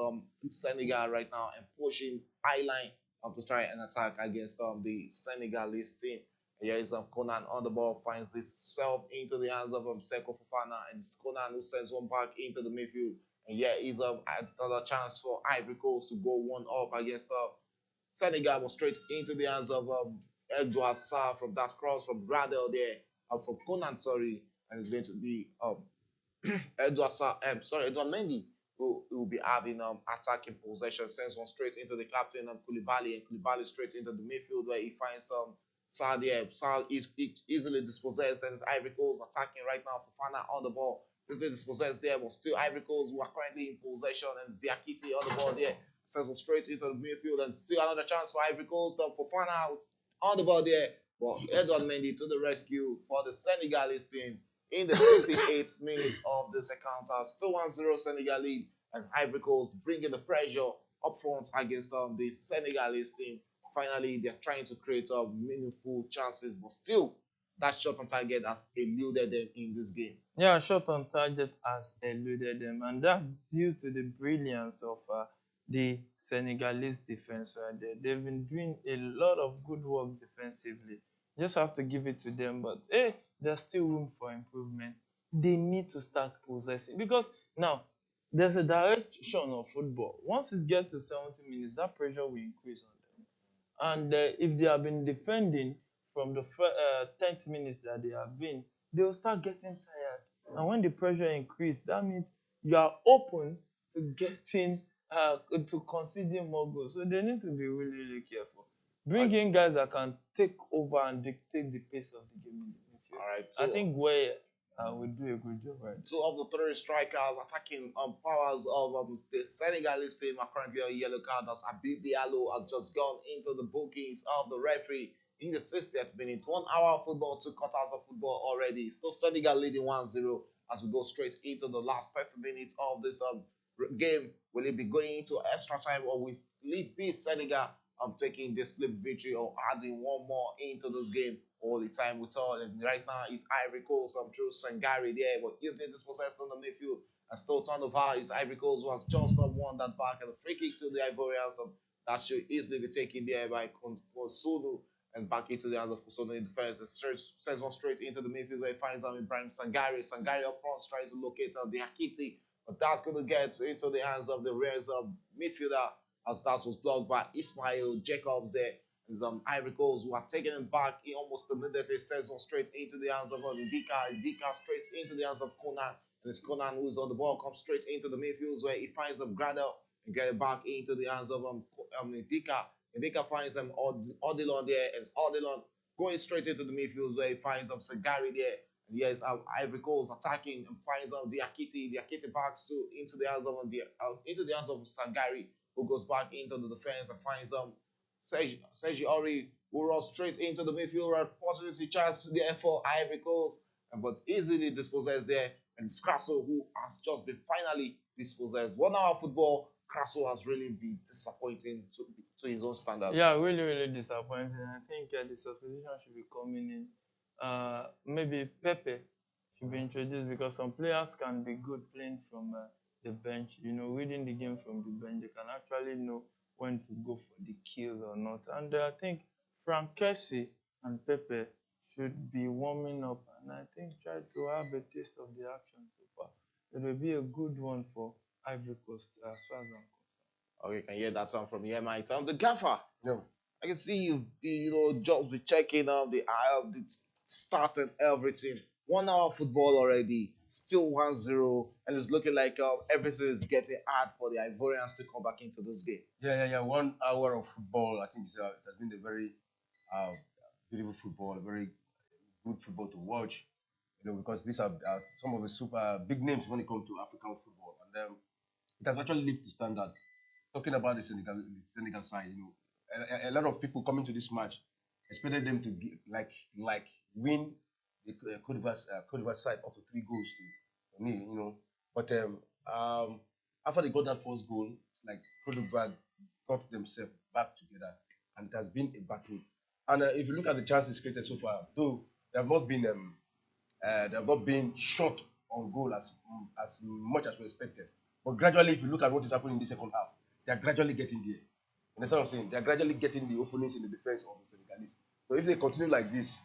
Senegal right now and pushing high line to try and attack against the Senegalese team. Here is Conan on the ball, finds himself into the hands of Seko Fofana, and it's Conan who sends one back into the midfield. And here is another chance for Ivory Coast to go one up against Senegal, was straight into the hands of Edouard Sarr from that cross from Gradel there, from Conan, sorry, and it's going to be Edouard Mendy, who will be having attacking possession, sends one straight into the captain Koulibaly, and Koulibaly straight into the midfield where he finds Sarr there. Sarr is easily dispossessed, and it's Ivory Coast attacking right now. Fofana on the ball, easily dispossessed there, but still Ivory Coast who are currently in possession, and it's Diakité on the ball there. Sends one straight into the midfield, and still another chance for Ivory Coast. Fofana on the ball there, but Edouard Mendy to the rescue for the Senegalese team in the 58th minute of this encounter. Still 1-0 Senegal lead, and Ivory Coast bringing the pressure up front against the Senegalese team. Finally, they're trying to create meaningful chances, but still that shot on target has eluded them in this game. Yeah, shot on target has eluded them, and that's due to the brilliance of the Senegalese defense right there. They've been doing a lot of good work defensively. Just have to give it to them, but there's still room for improvement. They need to start possessing, because now there's a direction of football. Once it gets to 70 minutes, that pressure will increase on them. And if they have been defending from the 10th minute that they have been, they will start getting tired. And when the pressure increases, that means you are open to getting to conceding more goals. So they need to be really, really careful. Bring in guys that can take over and dictate the pace of the game in the midfield. All right, I think Gueye will do a good job right there. Two of the three strikers attacking powers of the Senegalese team are currently on yellow card, as Habib Diallo has just gone into the bookings of the referee in the 60th minute. 1 hour of football, 2 quarters of football already. Still Senegal leading 1-0 as we go straight into the last 30 minutes of this game. Will it be going into extra time, or will it be Senegal taking this slip victory, or adding one more into this game? All the time we tell, and right now is Ivory Coast through Sangari there, but easily dispossessed on the midfield, and still turnover is Ivory Coast, who has just won that back, and a free kick to the Ivorians that should easily be taken there by Kosunu, and back into the hands of Kosunu in defense, and sends one straight into the midfield where he finds Ibrahim Sangari. Sangari up front trying to locate the Akiti, but that's going to get into the hands of the Reds midfielder, as that was blocked by Ismail Jacobs there. Is Ivory Coast, who are taking it back in almost immediately, sends one straight into the hands of Ndika. Ndika straight into the hands of Conan, and it's Conan who's on the ball, comes straight into the midfield where he finds Gradel and get it back into the hands of Ndika. Ndika finds Odilon there, and it's Odilon going straight into the midfield where he finds Sagari there. And yes, Ivory Coast attacking and finds Diakité. Diakité backs into the hands of Sagari, who goes back into the defense and finds Sergi Ori, who runs straight into the midfield. Opportunity chance there for Ivory Coast, but easily dispossessed there. And Crasso, who has just been finally dispossessed. 1 hour football, Crasso has really been disappointing to his own standards. Yeah, really, really disappointing. I think the substitution should be coming in. Maybe Pepe should be introduced, because some players can be good playing from the bench. Reading the game from the bench, they can actually know when to go for the kills or not. And I think Frank Kessie and Pepe should be warming up, and I think try to have a taste of the action so far. It will be a good one for Ivory Coast as far as I'm concerned. Okay, you can hear that one from here, my time. The gaffer. Yeah. I can see you've just be checking the stats and everything. 1 hour football already, still 1-0, and it's looking like everything is getting hard for the Ivorians to come back into this game. Yeah. 1 hour of football. I think it has been a very beautiful football, a very good football to watch. Because these are some of the super big names when it comes to African football, and it has actually lifted the standards. Talking about the Senegal side, a lot of people coming to this match expected them to win the Cote d'Ivoire side up to 3 goals to nil, you know. But after they got that first goal, it's like Cote d'Ivoire got themselves back together, and it has been a battle. And if you look at the chances created so far, though they have not been shot on goal as much as we expected. But gradually, if you look at what is happening in the second half, they are gradually getting there. You understand what I'm saying? They are gradually getting the openings in the defense of the Senegalese. So if they continue like this,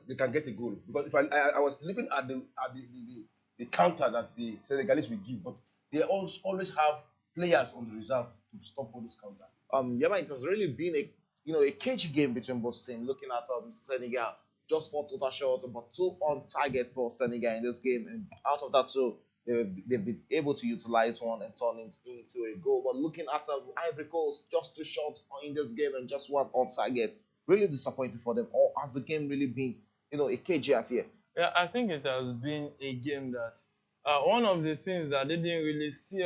they can get a goal. Because if I was looking at the counter that the Senegalese will give, but they always have players on the reserve to stop all those counters. Yeah, man, it has really been a cage game between both teams. Looking at Senegal, just 4 total shots, but 2 on target for Senegal in this game, and out of that 2, they've been able to utilize 1 and turn it into a goal. But looking at Ivory Coast, just 2 shots in this game and just 1 on target, really disappointing for them. Or has the game really been, a cagey affair? Yeah, I think it has been a game that one of the things that they didn't really see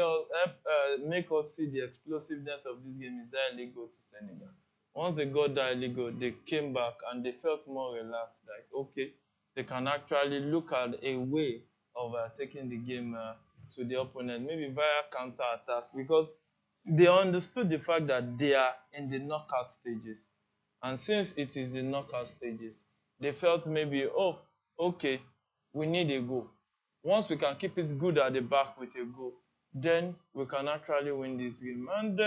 make us see the explosiveness of this game is that early goal to Senegal. Once they got that early goal, they came back and they felt more relaxed. Like, okay, they can actually look at a way of taking the game to the opponent, maybe via counter attack, because they understood the fact that they are in the knockout stages. And since it is the knockout stages, they felt maybe, oh, okay, we need a goal. Once we can keep it good at the back with a goal, then we can actually win this game. And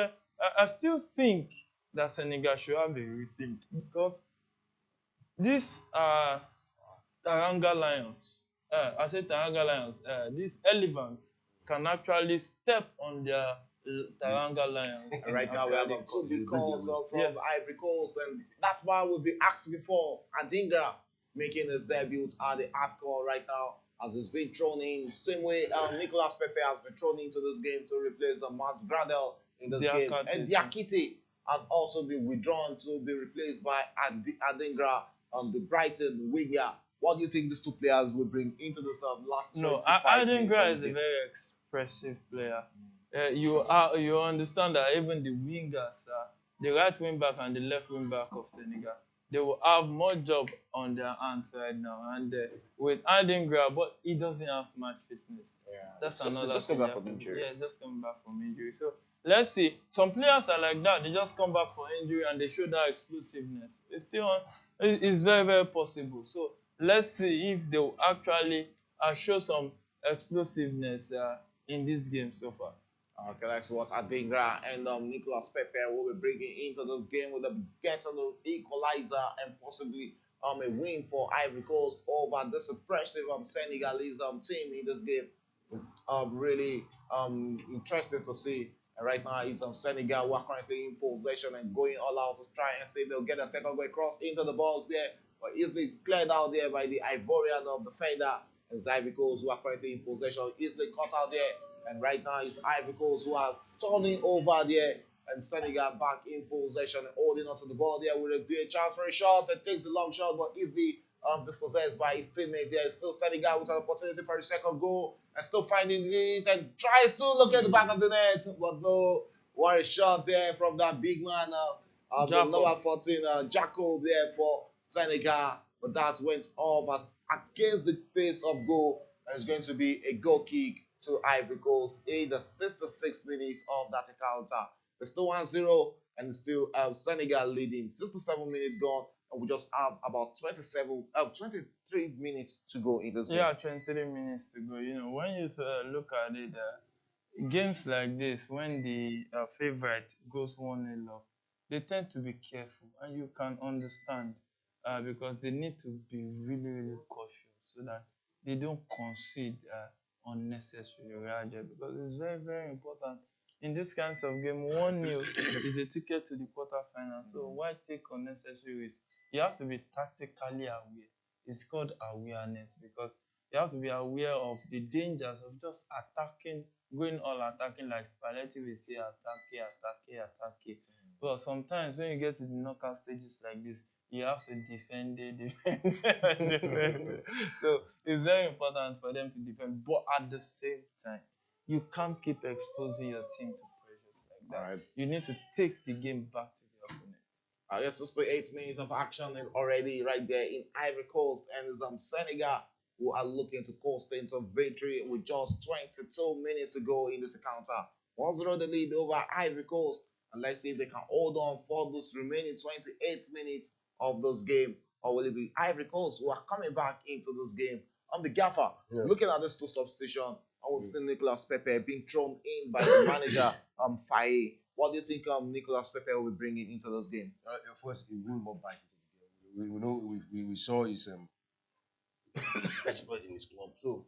I still think that Senegal should have a rethink, because these Taranga Lions, these elephants can actually step on their Taranga Lions. And right now we have 2 big calls from Ivory Coast, and that's why we'll be asking for Adingra making his debut at the AFCON right now, as it's been thrown in. Same way Nicolas Pepe has been thrown into this game to replace Mats Gradel in this game. And Diakite has also been withdrawn to be replaced by Adingra, the Brighton winger. What do you think these 2 players will bring into this last 25 minutes? Adingra is a very expressive player. You understand that even the wingers, the right wing back and the left wing back of Senegal, they will have more job on their hands right now. And with Adingra, but he doesn't have much fitness. Yeah. That's another just coming back from injury. Yeah, just coming back from injury. So let's see. Some players are like that. They just come back from injury and they show that explosiveness. It's very, very possible. So let's see if they will actually show some explosiveness in this game so far. Okay, that's what Adingra and Nicolas Pepe will be bringing into this game, with a getting the equalizer and possibly a win for Ivory Coast over this impressive Senegalese team in this game. It's really interesting to see. And right now, it's Senegal who are currently in possession and going all out to try and see if they'll get a second goal cross into the box there, but easily cleared out there by the Ivorian defender. And it's Ivory Coast who are currently in possession, easily caught out there. And right now, it's Ivory Coast who are turning over there, and Senegal back in possession and holding onto the ball there with a chance for a shot. And takes a long shot, but easily dispossessed by his teammate there. Still Senegal with an opportunity for a second goal, and still finding it and tries to look at the back of the net, but no. What a shot there from that big man, the number 14, Jacob there for Senegal. But that went off as against the face of goal, and it's going to be a goal kick to Ivory Coast in the 66th minute of that encounter. It's still 1-0, and it's still Senegal leading. 67 minutes gone, and we just have about 23 minutes to go in this game. Yeah, 23 minutes to go. You know, when you look at it, games like this, when the favorite goes 1-0 up, they tend to be careful, and you can understand because they need to be really, really cautious so that they don't concede unnecessarily right there, because it's very, very important. In this kinds of game, 1-0 is a ticket to the quarterfinal. So why take unnecessary risk? You have to be tactically aware. It's called awareness, because you have to be aware of the dangers of just attacking, going all attacking, like Spalletti will say, attack. But sometimes when you get to the knockout stages like this, you have to defend. So it's very important for them to defend, but at the same time, you can't keep exposing your team to pressures like that. All right. You need to take the game back to the opponent. I guess 8 minutes of action and already right there in Ivory Coast, and Senegal who are looking to coast into victory with just 22 minutes to go in this encounter. 1-0 the lead over Ivory Coast, and let's see if they can hold on for this remaining 28 minutes of this game, or will it be Ivory Coast who are coming back into this game? I'm the gaffer. Looking at this two substitution, I would see Nicolas Pepe being thrown in by the manager, Faye. What do you think Nicolas Pepe will be bringing into this game? Of course, he will more bite into the game. We know we saw his expert in his club, so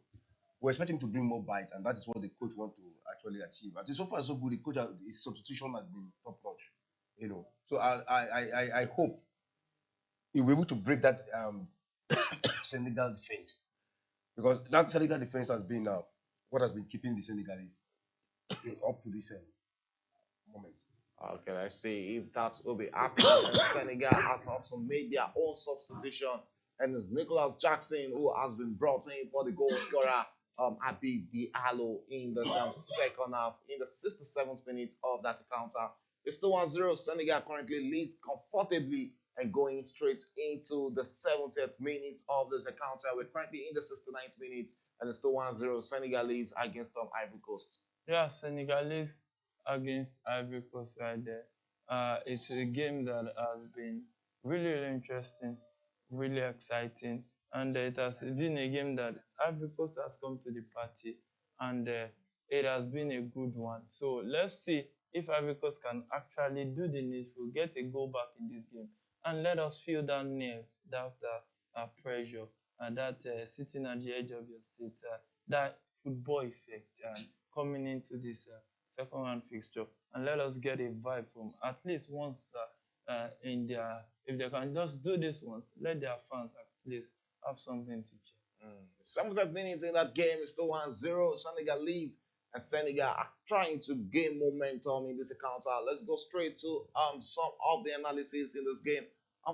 we're expecting him to bring more bite, and that is what the coach want to actually achieve. I think so far so good. The coach, his substitution has been top notch, you know. So I hope he'll be able to break that Senegal defense, because that Senegal defense has been what has been keeping the Senegalese up to this moment. Okay, let's see if that will be happening. And Senegal has also made their own substitution, and it's Nicholas Jackson who has been brought in for the goal scorer, Habib Diallo, in the second half, in the 67th minute of that encounter. It's still 1-0. Senegal currently leads comfortably and going straight into the 70th minute of this encounter. We're currently in the 69th minute, and it's still 1-0. Senegal leads against Ivory Coast. Yeah, Senegalese against Ivory Coast right there. It's a game that has been really, really interesting, really exciting, and it has been a game that Ivory Coast has come to the party, and it has been a good one. So let's see if Ivory Coast can actually do the needful, get a goal back in this game, and let us feel that nerve, that pressure, and that sitting at the edge of your seat, that football effect, and coming into this second round fixture, and let us get a vibe from at least once in their, if they can just do this once, let their fans at least have something to cheer. 70th minutes in that game is still 1-0. Senegal leads, and Senegal are trying to gain momentum in this encounter. Let's go straight to some of the analysis in this game.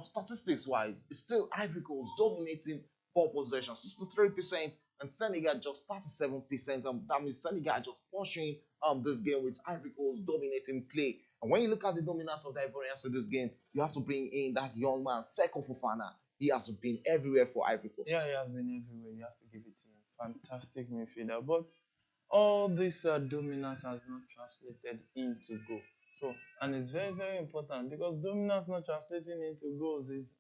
Statistics wise, it's still Ivory Coast dominating ball possession, 63%, and Senegal just 37%. That means Senegal are just pushing this game with Ivory Coast dominating play. And when you look at the dominance of the Ivorians in this game, you have to bring in that young man, Seko Fofana. He has been everywhere for Ivory Coast. Yeah, he has been everywhere. You have to give it to him. Fantastic midfielder. But all this dominance has not translated into goal. So, and it's very, very important, because dominance not translating into goals is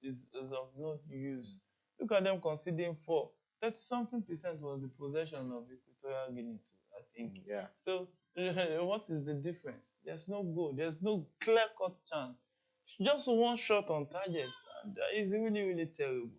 of no use. Look at them conceding 4. 30-something% was the possession of Equatorial Guinea too, I think. Yeah. So, what is the difference? There's no goal. There's no clear-cut chance. Just one shot on target. And that is really, really terrible.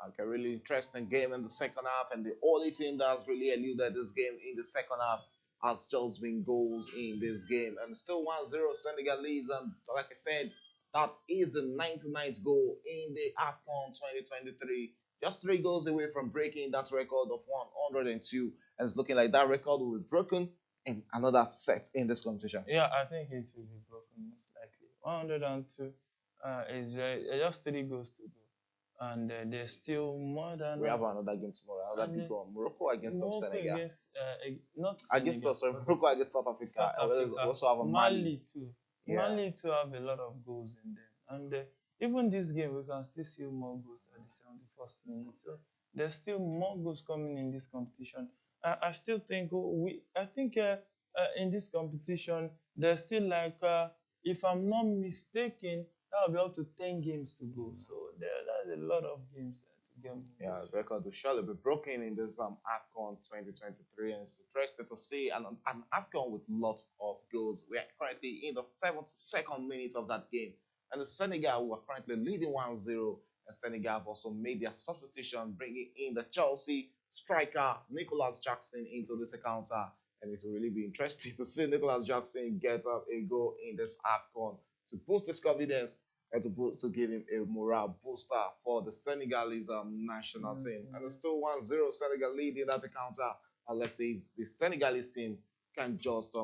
Okay, really interesting game in the second half, and the only team that's really eluded this game in the second half has just been goals in this game. And still 1-0 Senegalese, and like I said, that is the 99th goal in the AFCON 2023. Just 3 goals away from breaking that record of 102, and it's looking like that record will be broken in another set in this competition. Yeah, I think it will be broken most likely. 102 is just 3 goals to go. And there's still more than... We have another game tomorrow, another big one. Morocco against Senegal. Against, not against Senegal, us, sorry, Morocco against South Africa. We also have a Mali. Too. Yeah. Mali too have a lot of goals in them. And even this game, we can still see more goals at the 71st minute. So there's still more goals coming in this competition. I still think in this competition, there's still like, if I'm not mistaken, that'll be up to 10 games to go. So there's a lot of games to get. Yeah, the record will surely be broken in this AFCON 2023, and it's interesting to see an AFCON with lots of goals. We are currently in the 72nd minute of that game, and the Senegal were currently leading 1-0, and Senegal have also made their substitution, bringing in the Chelsea striker Nicholas Jackson into this encounter, and it will really be interesting to see Nicholas Jackson get up a goal in this AFCON to boost his confidence and to give him a morale booster for the Senegalese national team. And it's still 1-0 Senegal leading that encounter. And let's see if the Senegalese team can just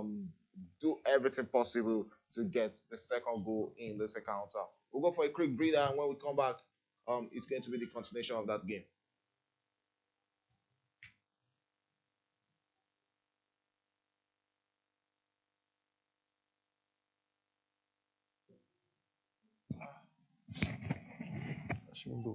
do everything possible to get the second goal in this encounter. We'll go for a quick breather, and when we come back, it's going to be the continuation of that game. Shimbo.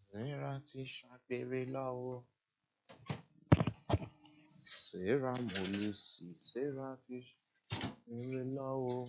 Sarah ti ṣàgbèrè lọ́wọ́. Sarah Molusi, Sarah ti ṣàgbèrè lọ́wọ́.